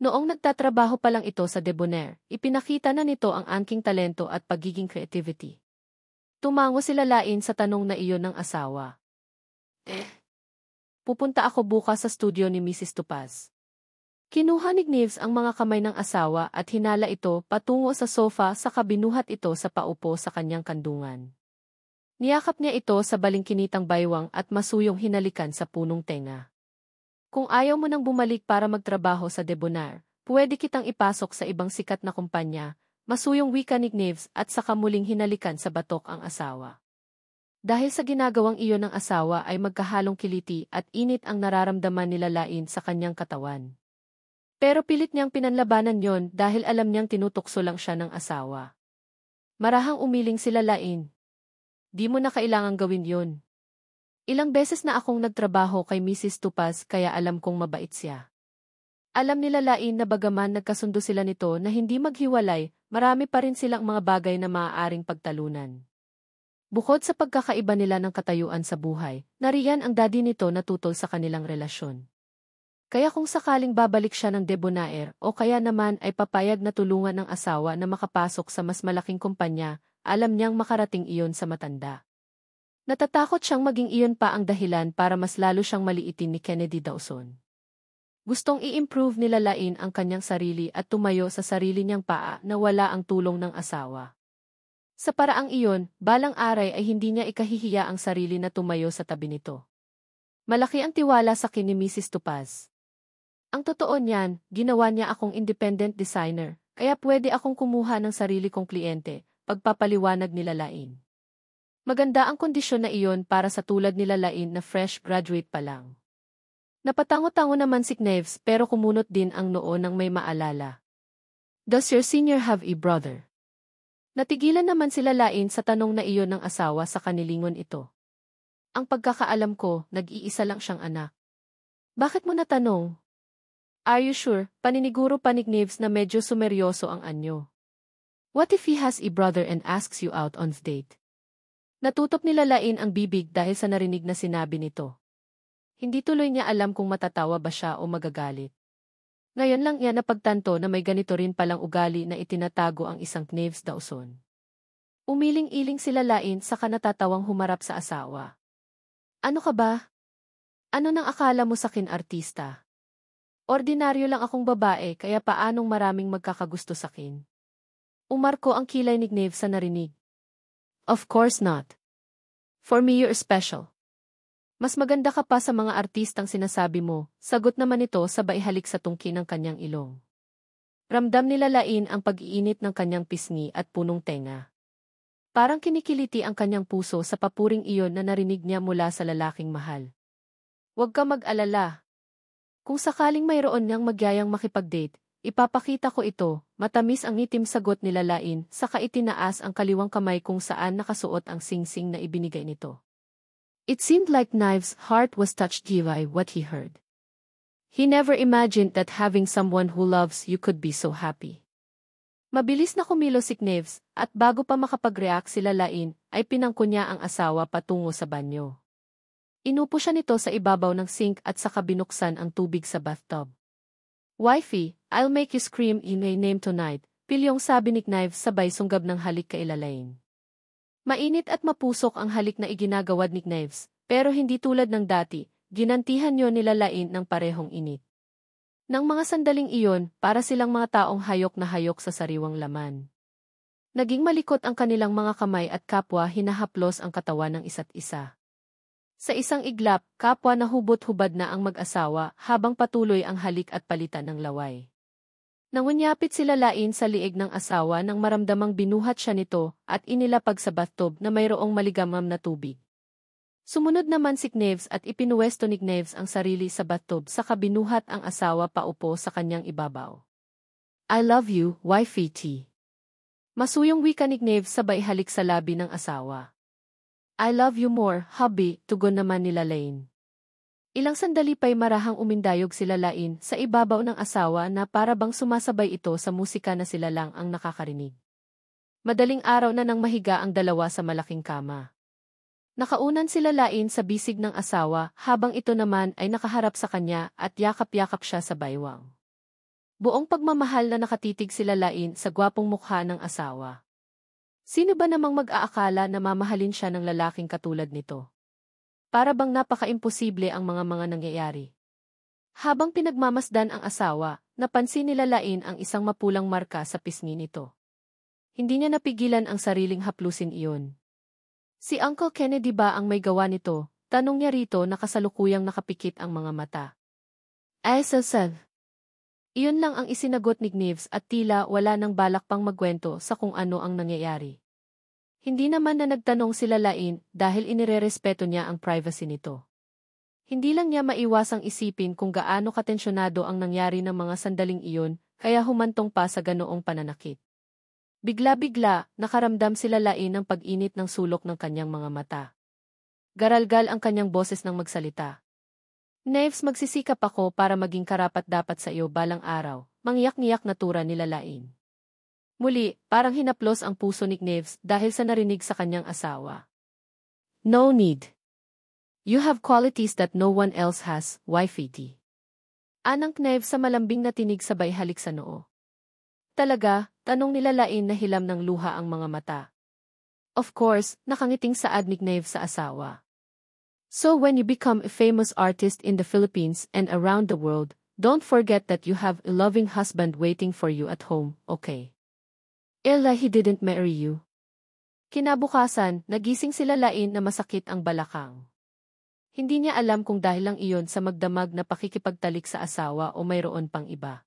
Noong nagtatrabaho pa lang ito sa Debonair, ipinakita na nito ang angking talento at pagiging creativity. Tumango sila Lain sa tanong na iyon ng asawa. Pupunta ako bukas sa studio ni Mrs. Tupaz. Kinuha ni Gneves ang mga kamay ng asawa at hinala ito patungo sa sofa saka binuhat ito sa paupo sa kanyang kandungan. Niyakap niya ito sa balingkinitang baywang at masuyong hinalikan sa punong tenga. Kung ayaw mo nang bumalik para magtrabaho sa Debonair, pwede kitang ipasok sa ibang sikat na kumpanya, masuyong wika ni Gneves at saka muling hinalikan sa batok ang asawa. Dahil sa ginagawang iyon ng asawa ay magkahalong kiliti at init ang nararamdaman nila Lain sa kanyang katawan. Pero pilit niyang pinanlabanan yon dahil alam niyang tinutukso lang siya ng asawa. Marahang umiling sila Lain. Di mo na kailangang gawin yon. Ilang beses na akong nagtrabaho kay Mrs. Tupaz kaya alam kong mabait siya. Alam nila Lain na bagaman nagkasundo sila nito na hindi maghiwalay, marami pa rin silang mga bagay na maaaring pagtalunan. Bukod sa pagkakaiba nila ng katayuan sa buhay, nariyan ang daddy nito na tutol sa kanilang relasyon. Kaya kung sakaling babalik siya ng Debonair o kaya naman ay papayag na tulungan ng asawa na makapasok sa mas malaking kumpanya, alam niyang makarating iyon sa matanda. Natatakot siyang maging iyon pa ang dahilan para mas lalo siyang maliitin ni Kennedy Dawson. Gustong i-improve nila Lain ang kanyang sarili at tumayo sa sarili niyang paa na wala ang tulong ng asawa. Sa paraang iyon, balang aray ay hindi niya ikahihiya ang sarili na tumayo sa tabi nito. Malaki ang tiwala sa akin ni Mrs. Tupaz. Ang totoo niyan, ginawa niya akong independent designer, kaya pwede akong kumuha ng sarili kong kliyente, pagpapaliwanag nila Lain. Maganda ang kondisyon na iyon para sa tulad nila Lain na fresh graduate pa lang. Napatango-tango naman si Gneves pero kumunot din ang noo nang may maalala. Does your senior have a brother? Natigilan naman sila Lain sa tanong na iyon ng asawa sa kanilingon ito. Ang pagkakaalam ko, nag-iisa lang siyang anak. Bakit mo natanong? Are you sure? Paniniguro pa ni Gneves na medyo sumeryoso ang anyo. What if he has a brother and asks you out on date? Natutop nila Lain ang bibig dahil sa narinig na sinabi nito. Hindi tuloy niya alam kung matatawa ba siya o magagalit. Ngayon lang niya napagtanto na may ganito rin palang ugali na itinatago ang isang Gneves Dawson. Umiling-iling sila Lain saka natatawang humarap sa asawa. Ano ka ba? Ano nang akala mo sakin artista? Ordinaryo lang akong babae kaya paanong maraming magkakagusto sakin? Umarko ang kilay ni Gneves sa narinig. Of course not. For me you're special. Mas maganda ka pa sa mga artistang sinasabi mo, sagot naman ito sabay halik sa tungki ng kanyang ilong. Ramdam nila Lain ang pag-iinit ng kanyang pisngi at punong tenga. Parang kinikiliti ang kanyang puso sa papuring iyon na narinig niya mula sa lalaking mahal. Huwag ka mag-alala. Kung sakaling mayroon niyang magyayang makipag-date, ipapakita ko ito, matamis ang itim sagot nila Lain, saka itinaas ang kaliwang kamay kung saan nakasuot ang singsing na ibinigay nito. It seemed like Gneves' heart was touched by what he heard. He never imagined that having someone who loves you could be so happy. Mabilis na kumilos si Gneves, at bago pa makapag-react sila Lain, ay pinangko niya ang asawa patungo sa banyo. Inupo siya nito sa ibabaw ng sink at saka binuksan ang tubig sa bathtub. Wifey, I'll make you scream in my name tonight, pilyong sabi ni Gneves sabay sunggab ng halik kay Lain. Mainit at mapusok ang halik na iginagawad ni Gneves, pero hindi tulad ng dati, ginantihan yon nila Lain ng parehong init. Nang mga sandaling iyon, para silang mga taong hayok na hayok sa sariwang laman. Naging malikot ang kanilang mga kamay at kapwa hinahaplos ang katawan ng isa't isa. Sa isang iglap, kapwa nahubot-hubad na ang mag-asawa habang patuloy ang halik at palitan ng laway. Nangunyapit sila Lain sa liig ng asawa nang maramdamang binuhat siya nito at inilapag sa bathtub na mayroong maligamgam na tubig. Sumunod naman si Gneves at ipinuwesto ni Gneves ang sarili sa bathtub saka binuhat ang asawa paupo sa kanyang ibabaw. I love you, wifey T. Masuyong wika ni Gneves sabay halik sa labi ng asawa. I love you more, hubby, tugon naman nila Lain. Ilang sandali pa'y marahang umindayog sila Lain sa ibabaw ng asawa na para bang sumasabay ito sa musika na sila lang ang nakakarinig. Madaling araw na nang mahiga ang dalawa sa malaking kama. Nakaunan sila Lain sa bisig ng asawa habang ito naman ay nakaharap sa kanya at yakap-yakap siya sa baywang. Buong pagmamahal na nakatitig sila Lain sa gwapong mukha ng asawa. Sino ba namang mag-aakala na mamahalin siya ng lalaking katulad nito? Para bang napaka-imposible ang mga nangyayari. Habang pinagmamasdan ang asawa, napansin nila Lain ang isang mapulang marka sa pisngi nito. Hindi niya napigilan ang sariling haplusin iyon. Si Uncle Kennedy ba ang may gawa nito? Tanong niya rito na kasalukuyang nakapikit ang mga mata. Ay, Sav. Iyon lang ang isinagot ni Gneves at tila wala nang balak pang magkwento sa kung ano ang nangyayari. Hindi naman na nagtanong sila Lain dahil inirerespeto niya ang privacy nito. Hindi lang niya maiwasang isipin kung gaano katensyonado ang nangyari ng mga sandaling iyon, kaya humantong pa sa ganoong pananakit. Bigla-bigla, nakaramdam sila Lain ng pag-init ng sulok ng kanyang mga mata. Garalgal ang kanyang boses nang magsalita. Gneves, magsisikap ako para maging karapat-dapat sa iyo balang araw, mangyak-ngiyak na tura nila Lain. Muli, parang hinaplos ang puso ni Gneves dahil sa narinig sa kanyang asawa. No need. You have qualities that no one else has, wifey. Anang Gneves sa malambing na tinig sabay halik sa noo. Talaga, tanong nila Lain na hilam ng luha ang mga mata. Of course, nakangiting saad ni Gneves sa asawa. So when you become a famous artist in the Philippines and around the world, don't forget that you have a loving husband waiting for you at home, okay? Ella, he didn't marry you. Kinabukasan, nagising sila Lain na masakit ang balakang. Hindi niya alam kung dahil lang iyon sa magdamag na pakikipagtalik sa asawa o mayroon pang iba.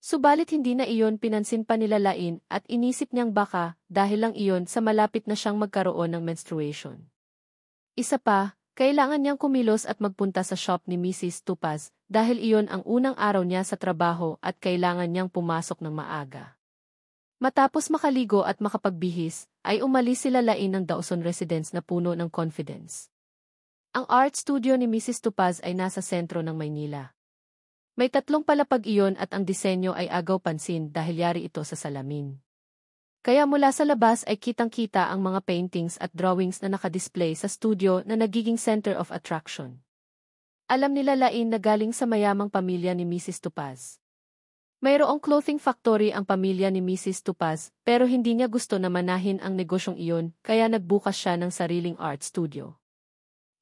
Subalit hindi na iyon pinansin pa nila Lain at inisip niyang baka dahil lang iyon sa malapit na siyang magkaroon ng menstruation. Isa pa, kailangan niyang kumilos at magpunta sa shop ni Mrs. Tupaz dahil iyon ang unang araw niya sa trabaho at kailangan niyang pumasok ng maaga. Matapos makaligo at makapagbihis, ay umalis sila Lain ng Dawson Residence na puno ng confidence. Ang art studio ni Mrs. Tupaz ay nasa sentro ng Maynila. May 3 palapag iyon at ang disenyo ay agaw pansin dahil yari ito sa salamin. Kaya mula sa labas ay kitang-kita ang mga paintings at drawings na nakadisplay sa studio na nagiging center of attraction. Alam nila Lain na galing sa mayamang pamilya ni Mrs. Tupaz. Mayroong clothing factory ang pamilya ni Mrs. Tupaz pero hindi niya gusto na manahin ang negosyong iyon kaya nagbukas siya ng sariling art studio.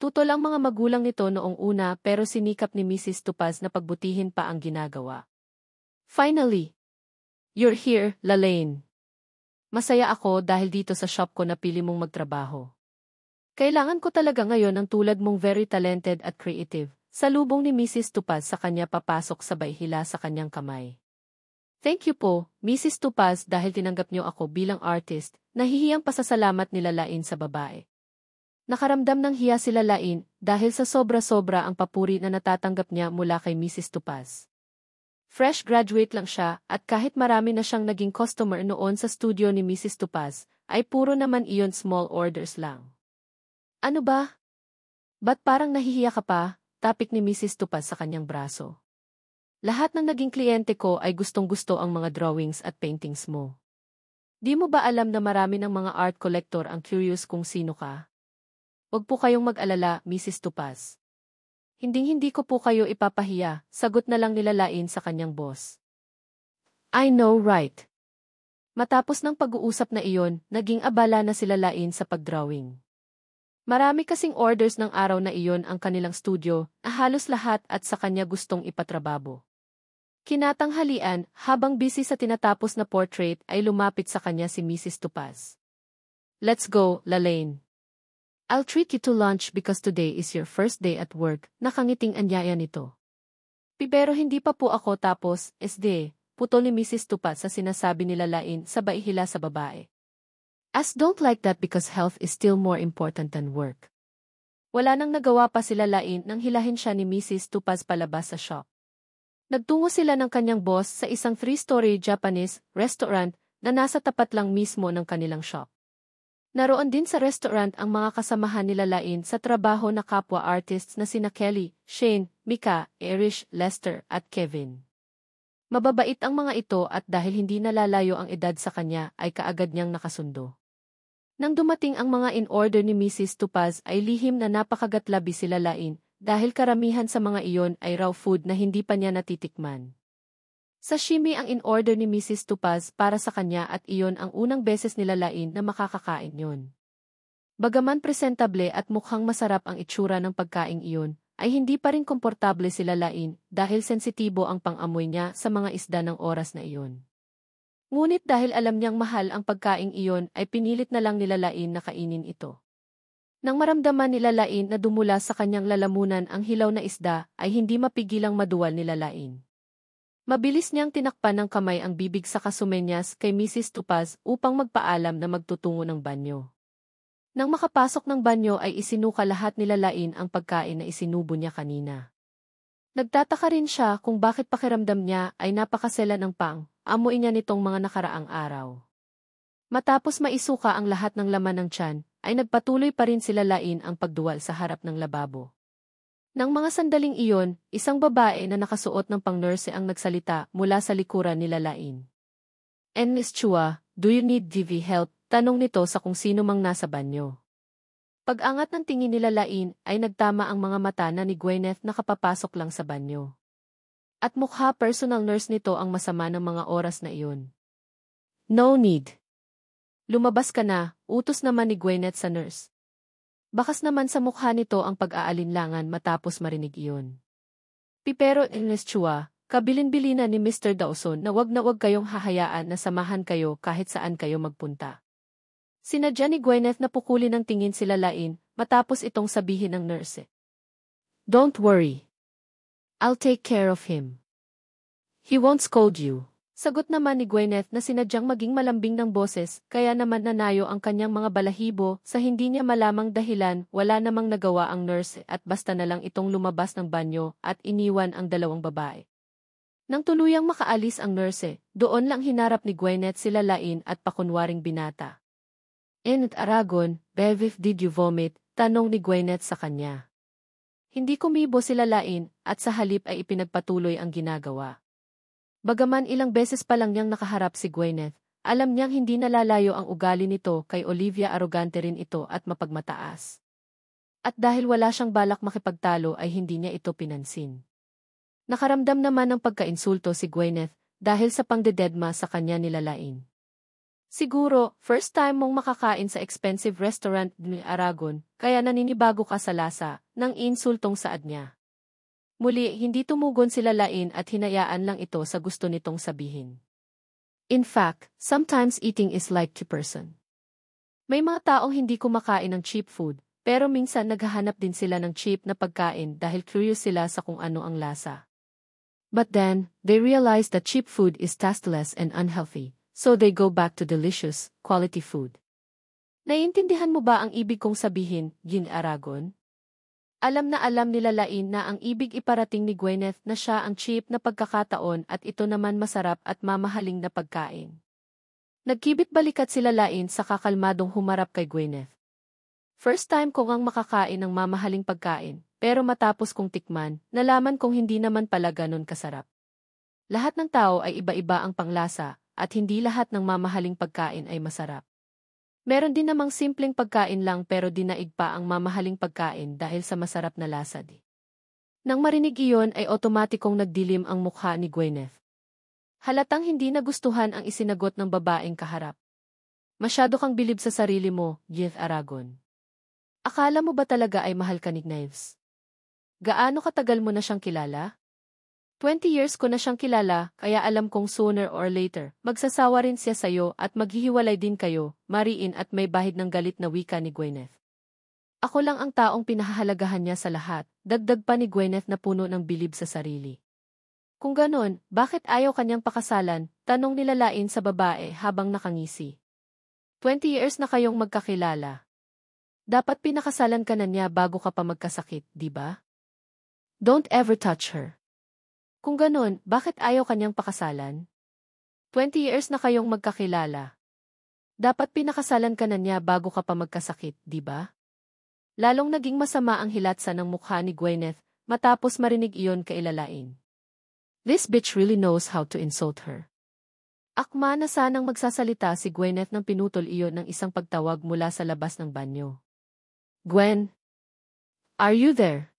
Tutol ang mga magulang nito noong una pero sinikap ni Mrs. Tupaz na pagbutihin pa ang ginagawa. Finally, you're here, Lain. Masaya ako dahil dito sa shop ko napili mong magtrabaho. Kailangan ko talaga ngayon ng tulad mong very talented at creative. Salubong ni Mrs. Tupaz sa kanya papasok sabay hila sa kanyang kamay. Thank you po, Mrs. Tupaz dahil tinanggap niyo ako bilang artist, nahihiyang pasasalamat nila Lain sa babae. Nakaramdam ng hiya sila Lain dahil sa sobra-sobra ang papuri na natatanggap niya mula kay Mrs. Tupaz. Fresh graduate lang siya at kahit marami na siyang naging customer noon sa studio ni Mrs. Tupaz, ay puro naman iyon small orders lang. Ano ba? Ba't parang nahihiya ka pa? Tapik ni Mrs. Tupaz sa kanyang braso. Lahat ng naging kliyente ko ay gustong-gusto ang mga drawings at paintings mo. Di mo ba alam na marami ng mga art collector ang curious kung sino ka? Huwag po kayong mag-alala, Mrs. Tupaz. Hinding-hindi ko po kayo ipapahiya, sagot na lang nila Lain sa kanyang boss. I know, right. Matapos ng pag-uusap na iyon, naging abala na sila Lain sa pagdrawing. Marami kasing orders ng araw na iyon ang kanilang studio, halos lahat at sa kanya gustong ipatrababo. Kinatanghalian, habang busy sa tinatapos na portrait ay lumapit sa kanya si Mrs. Tupaz. Let's go, Lain. I'll treat you to lunch because today is your first day at work, nakangiting anyaya nito. Pero hindi pa po ako tapos, SD, putol ni Mrs. Tupaz sa sinasabi nila Lain sabay hila sa babae. As don't like that because health is still more important than work. Wala nang nagawa pa sila Lain nang hilahin siya ni Mrs. Tupaz palabas sa shop. Nagtungo sila ng kanyang boss sa isang 3-story Japanese restaurant na nasa tapat lang mismo ng kanilang shop. Naroon din sa restaurant ang mga kasamahan nila Lain sa trabaho na kapwa artists na sina Kelly, Shane, Mika, Erich, Lester at Kevin. Mababait ang mga ito at dahil hindi nalalayo ang edad sa kanya ay kaagad niyang nakasundo. Nang dumating ang mga in-order ni Mrs. Tupaz ay lihim na napakagatlabi sila Lain dahil karamihan sa mga iyon ay raw food na hindi pa niya natitikman. Sashimi ang in-order ni Mrs. Tupaz para sa kanya at iyon ang unang beses nila Lain na makakakain yon. Bagaman presentable at mukhang masarap ang itsura ng pagkaing iyon, ay hindi pa rin komportable sila Lain dahil sensitibo ang pang-amoy niya sa mga isda ng oras na iyon. Ngunit dahil alam niyang mahal ang pagkaing iyon ay pinilit na lang nila Lain na kainin ito. Nang maramdaman nila Lain na dumula sa kanyang lalamunan ang hilaw na isda ay hindi mapigilang maduwal nila Lain. Mabilis niyang tinakpan ng kamay ang bibig sa kasumenyas kay Mrs. Tupaz upang magpaalam na magtutungo ng banyo. Nang makapasok ng banyo ay isinuka lahat nila Lain ang pagkain na isinubo niya kanina. Nagtataka rin siya kung bakit pakiramdam niya ay napakasela ng amoy niya nitong mga nakaraang araw. Matapos maisuka ang lahat ng laman ng tiyan, ay nagpatuloy pa rin sila Lain ang pagduwal sa harap ng lababo. Nang mga sandaling iyon, isang babae na nakasuot ng pang-nurse ang nagsalita mula sa likuran nila Lain. "And Miss Chua, do you need DV help?" Tanong nito sa kung sino mang nasa banyo. Pag-angat ng tingin nila Lain ay nagtama ang mga mata na ni Gwyneth na kapapasok lang sa banyo. At mukha personal nurse nito ang masama ng mga oras na iyon. "No need. Lumabas ka na," utos naman ni Gwyneth sa nurse. Bakas naman sa mukha nito ang pag-aalinlangan matapos marinig iyon. Pero Miss Chua, kabilin-bilina ni Mr. Dawson na wag kayong hahayaan na samahan kayo kahit saan kayo magpunta. Sinadya ni Gwyneth na pukulin ng tingin sila Lain matapos itong sabihin ng nurse. "Don't worry. I'll take care of him. He won't scold you." Sagot naman ni Gwyneth na sinadyang maging malambing ng boses kaya naman nanayo ang kanyang mga balahibo sa hindi niya malamang dahilan wala namang nagawa ang nurse at basta na lang itong lumabas ng banyo at iniwan ang dalawang babae. Nang tuluyang makaalis ang nurse, doon lang hinarap ni Gwyneth sila Lain at pakunwaring binata. "And Aragon, Bev, did you vomit?" Tanong ni Gwyneth sa kanya. Hindi kumibo sila Lain at sa halip ay ipinagpatuloy ang ginagawa. Bagaman ilang beses pa lang niyang nakaharap si Gwyneth, alam niyang hindi nalalayo ang ugali nito kay Olivia, arogante rin ito at mapagmataas. At dahil wala siyang balak makipagtalo ay hindi niya ito pinansin. Nakaramdam naman ng pagkainsulto si Gwyneth dahil sa pangdededma sa kanya nila Lain. "Siguro, first time mong makakain sa expensive restaurant ni Aragon, kaya naninibago ka sa lasa," nang insultong saad niya. Muli, hindi tumugon sila Lain at hinayaan lang ito sa gusto nitong sabihin. In fact, sometimes eating is like to person. May mga taong hindi kumakain ng cheap food, pero minsan naghahanap din sila ng cheap na pagkain dahil curious sila sa kung ano ang lasa. But then, they realize that cheap food is tasteless and unhealthy. So they go back to delicious, quality food. Naiintindihan mo ba ang ibig kong sabihin, Gin Aragon? Alam nila Lain na ang ibig iparating ni Gwyneth na siya ang cheap na pagkakataon at ito naman masarap at mamahaling na pagkain. Nagkibit-balikat sila Lain sa kakalmadong humarap kay Gwyneth. "First time ko ngang makakain ng mamahaling pagkain, pero matapos kong tikman, nalaman kong hindi naman pala ganun kasarap. Lahat ng tao ay iba-iba ang panglasa, at hindi lahat ng mamahaling pagkain ay masarap. Meron din namang simpleng pagkain lang pero dinaig pa ang mamahaling pagkain dahil sa masarap na lasa di." Nang marinig iyon ay otomatikong nagdilim ang mukha ni Gwyneth. Halatang hindi nagustuhan ang isinagot ng babaeng kaharap. "Masyado kang bilib sa sarili mo, Gith Aragon. Akala mo ba talaga ay mahal ka ni Knives? Gaano katagal mo na siyang kilala? 20 years ko na siyang kilala, kaya alam kong sooner or later, magsasawa rin siya sa'yo at maghihiwalay din kayo," mariin at may bahid ng galit na wika ni Gwyneth. "Ako lang ang taong pinahahalagahan niya sa lahat," dagdag pa ni Gwyneth na puno ng bilib sa sarili. "Kung ganon, bakit ayaw kanyang pakasalan?" tanong nila Lain sa babae habang nakangisi. 20 years na kayong magkakilala. Dapat pinakasalan ka na niya bago ka pa magkasakit, di ba? Don't ever touch her. Kung ganon, bakit ayaw kanyang pakasalan? 20 years na kayong magkakilala. Dapat pinakasalan ka na niya bago ka pa magkasakit, di ba? Lalong naging masama ang hilatsa ng mukha ni Gwyneth matapos marinig iyon kay Lain. This bitch really knows how to insult her. Akma na sanang magsasalita si Gwyneth nang pinutol iyon ng isang pagtawag mula sa labas ng banyo. "Gwen? Are you there?"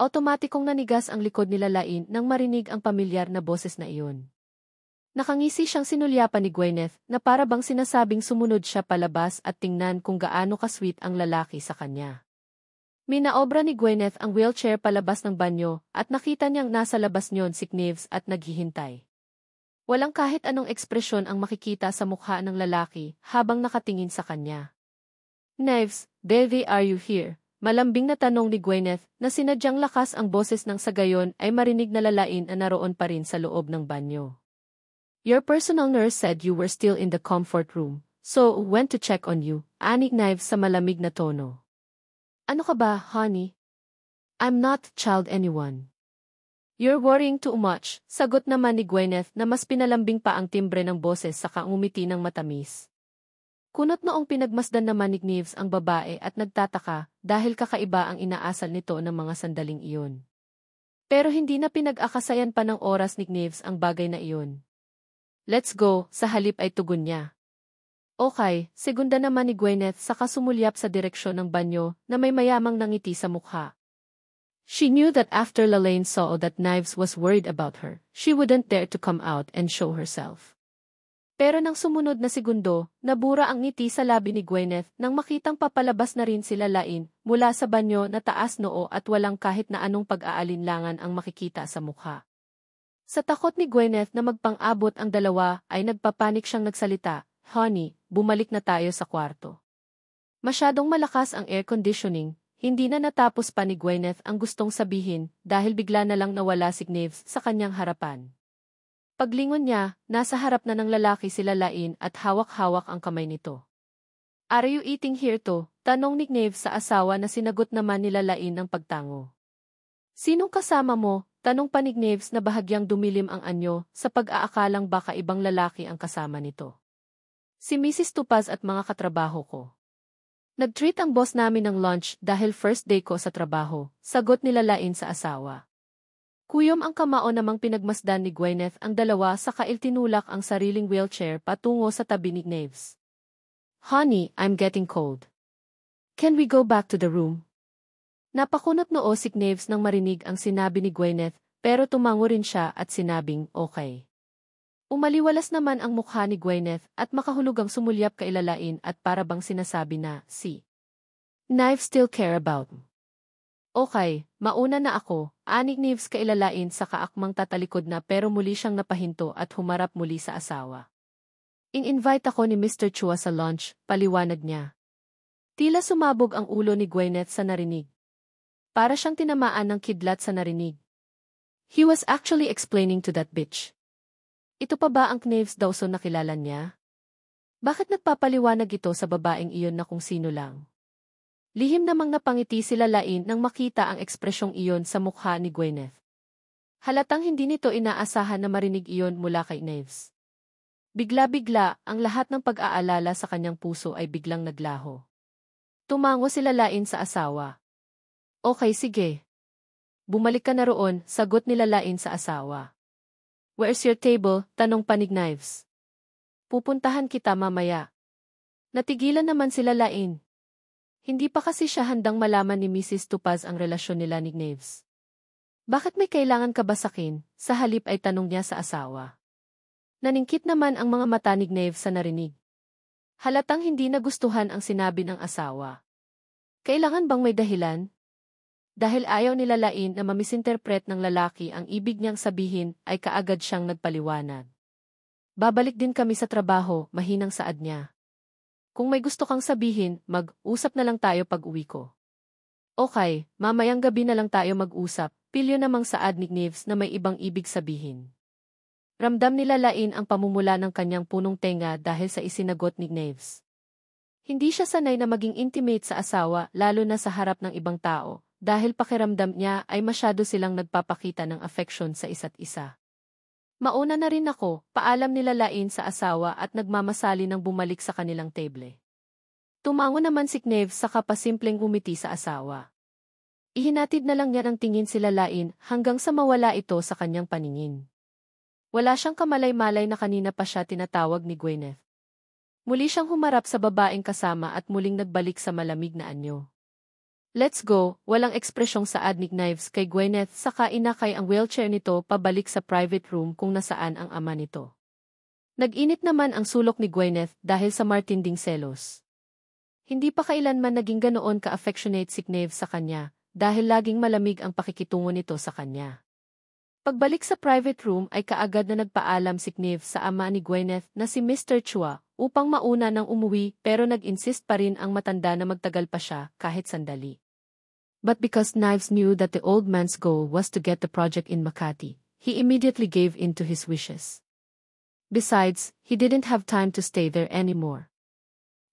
Otomatikong nanigas ang likod nila Lain nang marinig ang pamilyar na boses na iyon. Nakangisi siyang sinulyapan ni Gwyneth na para bang sinasabing sumunod siya palabas at tingnan kung gaano ka-sweet ang lalaki sa kanya. Minaobra ni Gwyneth ang wheelchair palabas ng banyo at nakita niyang nasa labas niyon si Knives at naghihintay. Walang kahit anong ekspresyon ang makikita sa mukha ng lalaki habang nakatingin sa kanya. Knives, baby, are you here? Malambing na tanong ni Gwyneth na sinadyang lakas ang boses ng sa gayon ay marinig na lalain na naroon pa rin sa loob ng banyo. Your personal nurse said you were still in the comfort room, so went to check on you, ani Knives sa malamig na tono. Ano ka ba, honey? I'm not child anyone. You're worrying too much, sagot naman ni Gwyneth na mas pinalambing pa ang timbre ng boses sa kaungumiti ng matamis. Kunot noong pinagmasdan naman ni Knives ang babae at nagtataka dahil kakaiba ang inaasal nito ng mga sandaling iyon. Pero hindi na pinag-akasayan pa ng oras ni Knives ang bagay na iyon. Let's go, sa halip ay tugon niya. Okay, segunda naman ni Gwyneth saka sumulyap sa direksyon ng banyo na may mayamang nangiti sa mukha. She knew that after Lalaine saw that Knives was worried about her, she wouldn't dare to come out and show herself. Pero nang sumunod na segundo, nabura ang ngiti sa labi ni Gwyneth nang makitang papalabas na rin si Lalaine mula sa banyo na taas noo at walang kahit na anong pag-aalinlangan ang makikita sa mukha. Sa takot ni Gwyneth na magpang-abot ang dalawa ay nagpapanik siyang nagsalita, Honey, bumalik na tayo sa kwarto. Masyadong malakas ang air conditioning, hindi na natapos pa ni Gwyneth ang gustong sabihin dahil bigla na lang nawala si Knives sa kanyang harapan. Paglingon niya, nasa harap na ng lalaki si Lalaine at hawak-hawak ang kamay nito. Are you eating here to? Tanong ni Knives sa asawa na sinagot naman ni Lalaine ng pagtango. Sinong kasama mo? Tanong pa ni Knives na bahagyang dumilim ang anyo sa pag-aakalang baka ibang lalaki ang kasama nito. Si Mrs. Tupaz at mga katrabaho ko. Nag-treat ang boss namin ng lunch dahil first day ko sa trabaho, sagot ni Lalaine sa asawa. Kuyom ang kamao namang pinagmasdan ni Gwyneth ang dalawa saka iltinulak ang sariling wheelchair patungo sa tabi ni Knives. Honey, I'm getting cold. Can we go back to the room? Napakunot noo si Knives nang marinig ang sinabi ni Gwyneth, pero tumango rin siya at sinabing okay. Umaliwalas naman ang mukha ni Gwyneth at makahulugang sumulyap kay Lalaine at para bang sinasabi na, si Knives still care about me. Okay, mauna na ako, ani Knives kay Lalaine sa kaakmang tatalikod na pero muli siyang napahinto at humarap muli sa asawa. In-invite ako ni Mr. Chua sa lunch, paliwanag niya. Tila sumabog ang ulo ni Gwyneth sa narinig. Para siyang tinamaan ng kidlat sa narinig. He was actually explaining to that bitch. Ito pa ba ang Knives daw so nakilala niya? Bakit nagpapaliwanag ito sa babaeng iyon na kung sino lang? Lihim namang napangiti si Lalaine nang makita ang ekspresyong iyon sa mukha ni Gwyneth. Halatang hindi nito inaasahan na marinig iyon mula kay Knives. Bigla-bigla, ang lahat ng pag-aalala sa kanyang puso ay biglang naglaho. Tumango si Lalaine sa asawa. Okay, sige. Bumalik ka na roon, sagot ni Lalaine sa asawa. Where's your table? Tanong pa ni Knives. Pupuntahan kita mamaya. Natigilan naman si Lalaine. Hindi pa kasi siya handang malaman ni Mrs. Tupaz ang relasyon nila ni Knives. Bakit may kailangan ka ba sakin? Sa halip ay tanong niya sa asawa. Naningkit naman ang mga mata ni Knives sa narinig. Halatang hindi nagustuhan ang sinabi ng asawa. Kailangan bang may dahilan? Dahil ayaw ni Lalaine na mamisinterpret ng lalaki ang ibig niyang sabihin ay kaagad siyang nagpaliwanag. Babalik din kami sa trabaho, mahinang saad niya. Kung may gusto kang sabihin, mag-usap na lang tayo pag uwi ko. Okay, mamayang gabi na lang tayo mag-usap, pilyo namang saad ni Knives na may ibang ibig sabihin. Ramdam ni Lalaine ang pamumula ng kanyang punong tenga dahil sa isinagot ni Knives. Hindi siya sanay na maging intimate sa asawa lalo na sa harap ng ibang tao. Dahil pakiramdam niya ay masyado silang nagpapakita ng affection sa isa't isa. Mauna na rin ako, paalam ni Lalaine sa asawa at nagmamasali nang bumalik sa kanilang table. Tumango naman si Knives saka pasimpleng umiti sa asawa. Ihinatid na lang niya ng tingin si Lalaine hanggang sa mawala ito sa kanyang paningin. Wala siyang kamalay-malay na kanina pa siya tinatawag ni Gwyneth. Muli siyang humarap sa babaeng kasama at muling nagbalik sa malamig na anyo. Let's go, walang ekspresyong saad ni Knives kay Gwyneth saka inakay ang wheelchair nito pabalik sa private room kung nasaan ang ama nito. Nag-init naman ang sulok ni Gwyneth dahil sa matinding selos. Hindi pa kailanman naging ganoon ka-affectionate si Knave sa kanya, dahil laging malamig ang pakikitungo nito sa kanya. Pagbalik sa private room ay kaagad na nagpaalam si Knave sa ama ni Gwyneth na si Mr. Chua upang mauna nang umuwi pero nag-insist pa rin ang matanda na magtagal pa siya kahit sandali. But because Knives knew that the old man's goal was to get the project in Makati, he immediately gave in to his wishes. Besides, he didn't have time to stay there anymore.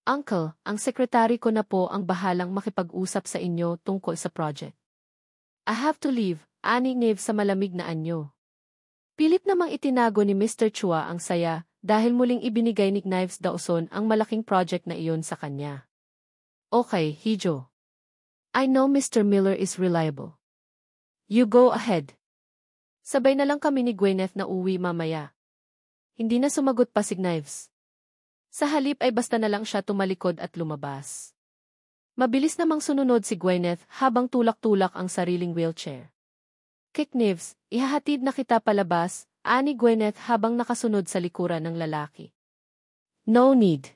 Uncle, ang sekretary ko na po ang bahalang makipag-usap sa inyo tungkol sa project. I have to leave, ani Knave sa malamig na anyo. Pilit namang itinago ni Mr. Chua ang saya dahil muling ibinigay ni Knives Dawson ang malaking project na iyon sa kanya. Okay, Hijo. I know Mr. Miller is reliable. You go ahead. Sabay na lang kami ni Gwyneth na uwi mamaya. Hindi na sumagot pa si Knives. Sa halip ay basta na lang siya tumalikod at lumabas. Mabilis namang sununod si Gwyneth habang tulak-tulak ang sariling wheelchair. Kay Knives, ihahatid na kita palabas, ani Gwyneth habang nakasunod sa likuran ng lalaki. No need.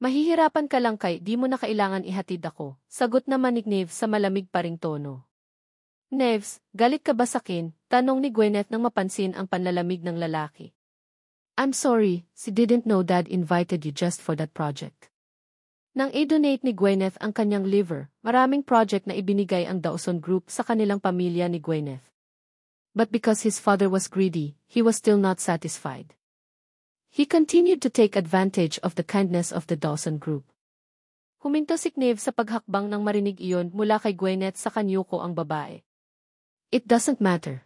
Mahihirapan ka lang kay di mo na kailangan ihatid ako, sagot naman ni Knives sa malamig pa ring tono. Knives, galit ka ba sakin? Tanong ni Gwyneth nang mapansin ang panlalamig ng lalaki. I'm sorry, she didn't know Dad invited you just for that project. Nang i-donate ni Gwyneth ang kanyang liver, maraming project na ibinigay ang Dawson Group sa kanilang pamilya ni Gwyneth. But because his father was greedy, he was still not satisfied. He continued to take advantage of the kindness of the Dawson Group. Huminto si Knave sa paghakbang nang marinig iyon mula kay Gwyneth sa kanyuko ang babae. It doesn't matter.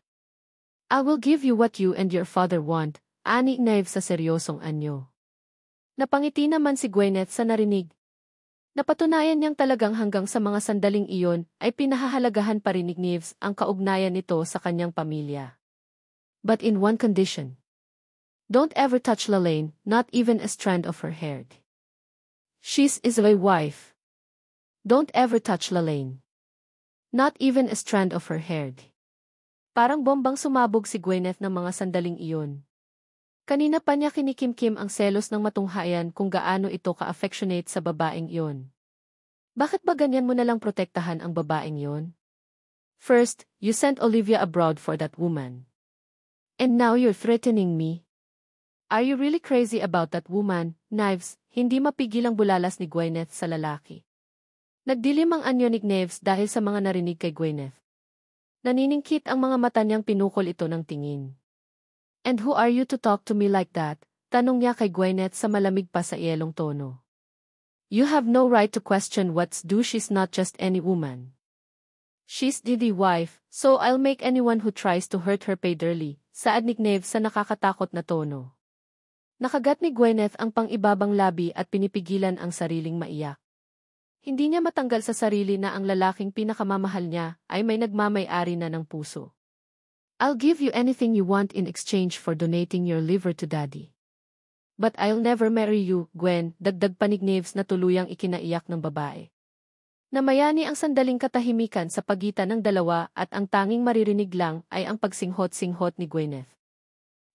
I will give you what you and your father want, ani Knave sa seryosong anyo. Napangiti naman si Gwyneth sa narinig. Napatunayan niyang talagang hanggang sa mga sandaling iyon ay pinahahalagahan pa rin ni Knives ang kaugnayan nito sa kanyang pamilya. But in one condition. Don't ever touch Lalaine, not even a strand of her hair. She's my wife. Don't ever touch Lalaine. Not even a strand of her hair. Parang bombang sumabog si Gwyneth ng mga sandaling iyon. Kanina pa niya kinikimkim ang selos ng matunghayan kung gaano ito ka-affectionate sa babaeng iyon. Bakit ba ganyan mo nalang protektahan ang babaeng iyon? First, you sent Olivia abroad for that woman. And now you're threatening me? Are you really crazy about that woman, Knives? Hindi mapigil ang bulalas ni Gwyneth sa lalaki. Nagdilim ang anyo ni Knives dahil sa mga narinig kay Gwyneth. Naniningkit ang mga mata niyang pinukol ito ng tingin. And who are you to talk to me like that? Tanong niya kay Gwyneth sa malamig pa sa iyelong tono. You have no right to question what's due. She's not just any woman. She's the wife, so I'll make anyone who tries to hurt her pay dearly, saad ni Knave sa nakakatakot na tono. Nakagat ni Gwyneth ang pang-ibabang labi at pinipigilan ang sariling maiyak. Hindi niya matanggal sa sarili na ang lalaking pinakamamahal niya ay may nagmamay-ari na ng puso. I'll give you anything you want in exchange for donating your liver to Daddy. But I'll never marry you, Gwen, dagdag pa ni Knaves na tuluyang ikinaiyak ng babae. Namayani ang sandaling katahimikan sa pagitan ng dalawa at ang tanging maririnig lang ay ang pagsinghot-singhot ni Gwyneth.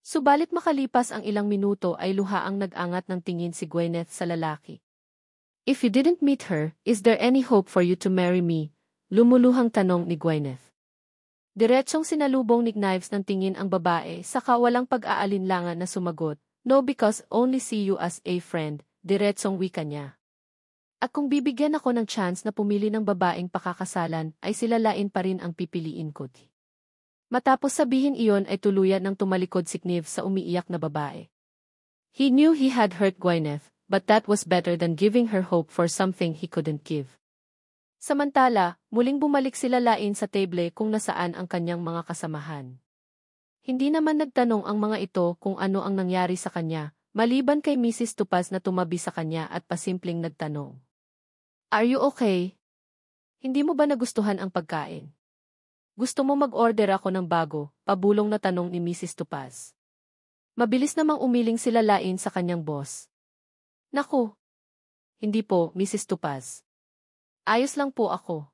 Subalit makalipas ang ilang minuto ay luhaang nag-angat ng tingin si Gwyneth sa lalaki. If you didn't meet her, is there any hope for you to marry me? Lumuluhang tanong ni Gwyneth. Diretsong sinalubong ni Knives ng tingin ang babae saka walang pag-aalinlangan na sumagot, no because only see you as a friend, diretsong wika niya. At kung bibigyan ako ng chance na pumili ng babaeng pakakasalan ay si Lalaine pa rin ang pipiliin ko. Matapos sabihin iyon ay tuluyan ng tumalikod si Knives sa umiiyak na babae. He knew he had hurt Gwyneth, but that was better than giving her hope for something he couldn't give. Samantala, muling bumalik si Lalaine sa table kung nasaan ang kanyang mga kasamahan. Hindi naman nagtanong ang mga ito kung ano ang nangyari sa kanya, maliban kay Mrs. Tupaz na tumabi sa kanya at pasimpleng nagtanong. Are you okay? Hindi mo ba nagustuhan ang pagkain? Gusto mo mag-order ako ng bago, pabulong na tanong ni Mrs. Tupaz. Mabilis namang umiling si Lalaine sa kanyang boss. Naku! Hindi po, Mrs. Tupaz. Ayos lang po ako.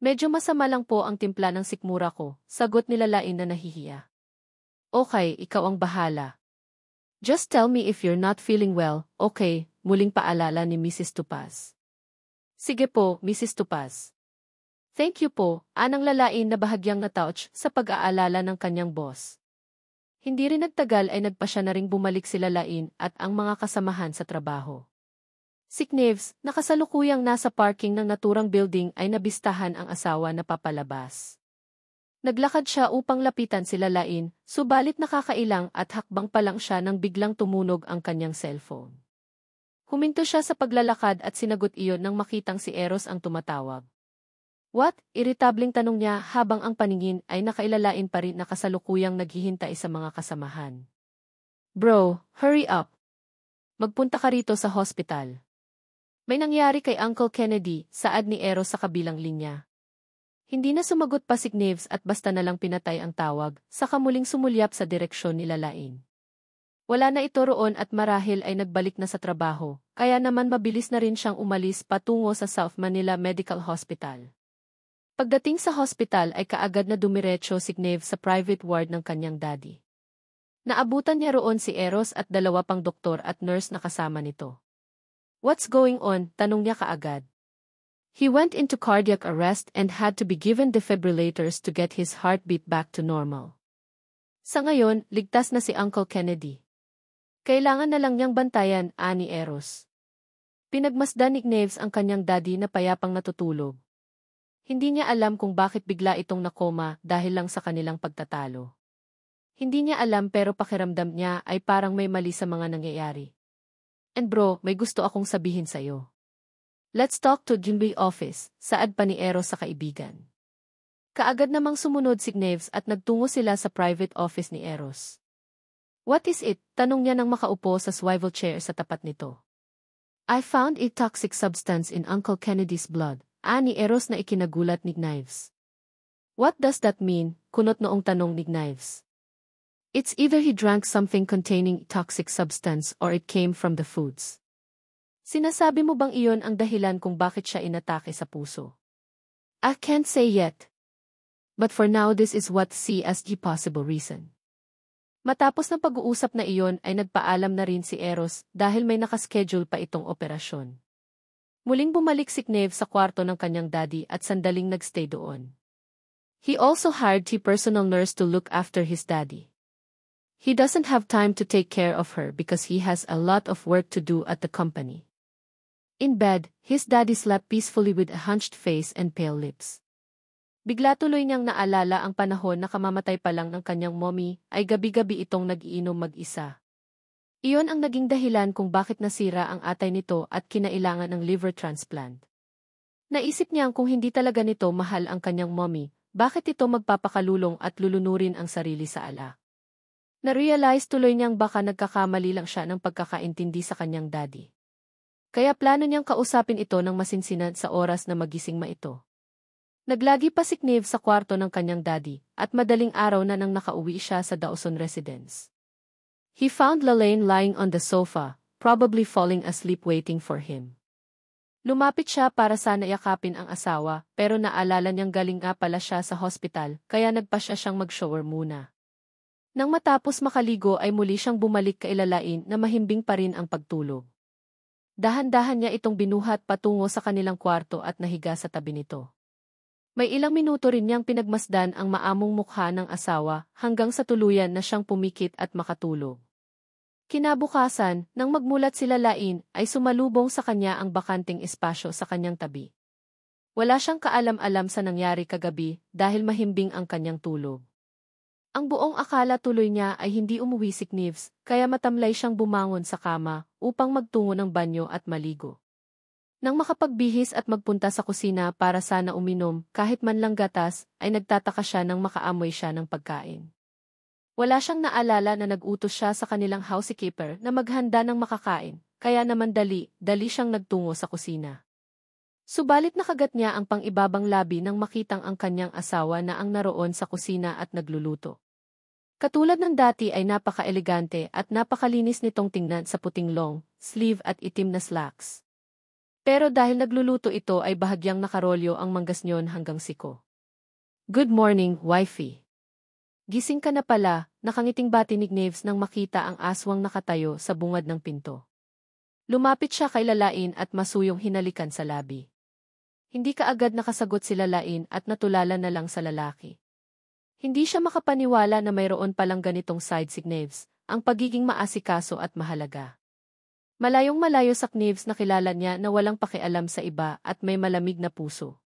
Medyo masama lang po ang timpla ng sikmura ko, sagot ni Lalaine na nahihiya. Okay, ikaw ang bahala. Just tell me if you're not feeling well, okay, muling paalala ni Mrs. Tupaz. Sige po, Mrs. Tupaz. Thank you po, anang lalain na bahagyang natouch sa pag-aalala ng kanyang boss. Hindi rin nagtagal ay nagpasya na ring bumalik sila Lain at ang mga kasamahan sa trabaho. Si Knives, nakasalukuyang nasa parking ng naturang building ay nabistahan ang asawa na papalabas. Naglakad siya upang lapitan sila Lain, subalit nakakailang at hakbang pa lang siya nang biglang tumunog ang kanyang cellphone. Huminto siya sa paglalakad at sinagot iyon nang makitang si Eros ang tumatawag. What? Iritabling tanong niya habang ang paningin ay nakailalain pa rin na kasalukuyang naghihintay sa mga kasamahan. Bro, hurry up. Magpunta ka rito sa hospital. May nangyari kay Uncle Kennedy, saad ni Eros sa kabilang linya. Hindi na sumagot pa si Knives at basta na lang pinatay ang tawag, saka muling sumulyap sa direksyon nila Lain. Wala na ito roon at marahil ay nagbalik na sa trabaho, kaya naman mabilis na rin siyang umalis patungo sa South Manila Medical Hospital. Pagdating sa hospital ay kaagad na dumiretso si Knives sa private ward ng kanyang daddy. Naabutan niya roon si Eros at dalawa pang doktor at nurse na kasama nito. What's going on? Tanong niya kaagad. He went into cardiac arrest and had to be given defibrillators to get his heartbeat back to normal. Sa ngayon, ligtas na si Uncle Kennedy. Kailangan na lang niyang bantayan, ani Eros. Pinagmasdan ni Knives ang kanyang daddy na payapang natutulog. Hindi niya alam kung bakit bigla itong nakoma dahil lang sa kanilang pagtatalo. Hindi niya alam pero pakiramdam niya ay parang may mali sa mga nangyayari. And bro, may gusto akong sabihin sa'yo. Let's talk to Jimmy office, saad pa ni Eros sa kaibigan. Kaagad namang sumunod si Knives at nagtungo sila sa private office ni Eros. What is it? Tanong niya nang makaupo sa swivel chair sa tapat nito. I found a toxic substance in Uncle Kennedy's blood. Ani Eros na ikinagulat ni Knives. What does that mean? Kunot noong tanong ni Knives. It's either he drank something containing toxic substance or it came from the foods. Sinasabi mo bang iyon ang dahilan kung bakit siya inatake sa puso? I can't say yet. But for now this is what see as the possible reason. Matapos ng pag-uusap na iyon ay nagpaalam na rin si Eros dahil may nakaschedule pa itong operasyon. Muling bumalik si Knives sa kwarto ng kanyang daddy at sandaling nagstay doon. He also hired a personal nurse to look after his daddy. He doesn't have time to take care of her because he has a lot of work to do at the company. In bed, his daddy slept peacefully with a hunched face and pale lips. Bigla tuloy niyang naalala ang panahon na kamamatay pa lang ng kanyang mommy ay gabi-gabi itong nag-iinom mag-isa. Iyon ang naging dahilan kung bakit nasira ang atay nito at kinailangan ng liver transplant. Naisip niyang kung hindi talaga nito mahal ang kanyang mommy, bakit ito magpapakalulong at lulunurin ang sarili sa alak. Na-realize tuloy niyang baka nagkakamali lang siya ng pagkakaintindi sa kanyang daddy. Kaya plano niyang kausapin ito ng masinsinan sa oras na magising ito. Naglagi pa si Knives sa kwarto ng kanyang daddy at madaling araw na nang nakauwi siya sa Dawson residence. He found Lalaine lying on the sofa, probably falling asleep waiting for him. Lumapit siya para sana yakapin ang asawa, pero naalala niyang galing nga pala siya sa hospital, kaya nagpasya siyang mag-shower muna. Nang matapos makaligo ay muli siyang bumalik kay Lalaine na mahimbing pa rin ang pagtulog. Dahan-dahan niya itong binuhat patungo sa kanilang kwarto at nahiga sa tabi nito. May ilang minuto rin niyang pinagmasdan ang maamong mukha ng asawa hanggang sa tuluyan na siyang pumikit at makatulog. Kinabukasan, nang magmulat sila Lain, ay sumalubong sa kanya ang bakanting espasyo sa kanyang tabi. Wala siyang kaalam-alam sa nangyari kagabi dahil mahimbing ang kanyang tulog. Ang buong akala tuloy niya ay hindi umuwi si Knives, kaya matamlay siyang bumangon sa kama upang magtungo ng banyo at maligo. Nang makapagbihis at magpunta sa kusina para sana uminom kahit man lang gatas, ay nagtataka siya nang makaamoy siya ng pagkain. Wala siyang naalala na nag-utos siya sa kanilang housekeeper na maghanda ng makakain, kaya naman dali siyang nagtungo sa kusina. Subalit nakagat niya ang pang-ibabang labi nang makitang ang kanyang asawa na ang naroon sa kusina at nagluluto. Katulad ng dati ay napaka-elegante at napakalinis nitong tingnan sa puting long, sleeve at itim na slacks. Pero dahil nagluluto ito ay bahagyang nakarolyo ang manggasnyon hanggang siko. Good morning, wifey. Gising ka na pala, nakangiting bati ni Knives nang makita ang aswang nakatayo sa bungad ng pinto. Lumapit siya kay Lalaine at masuyong hinalikan sa labi. Hindi kaagad nakasagot sila Lain at natulala na lang sa lalaki. Hindi siya makapaniwala na mayroon palang ganitong side si Knives, ang pagiging maasikaso at mahalaga. Malayong malayo sa Knives nakilala niya na walang pakialam sa iba at may malamig na puso.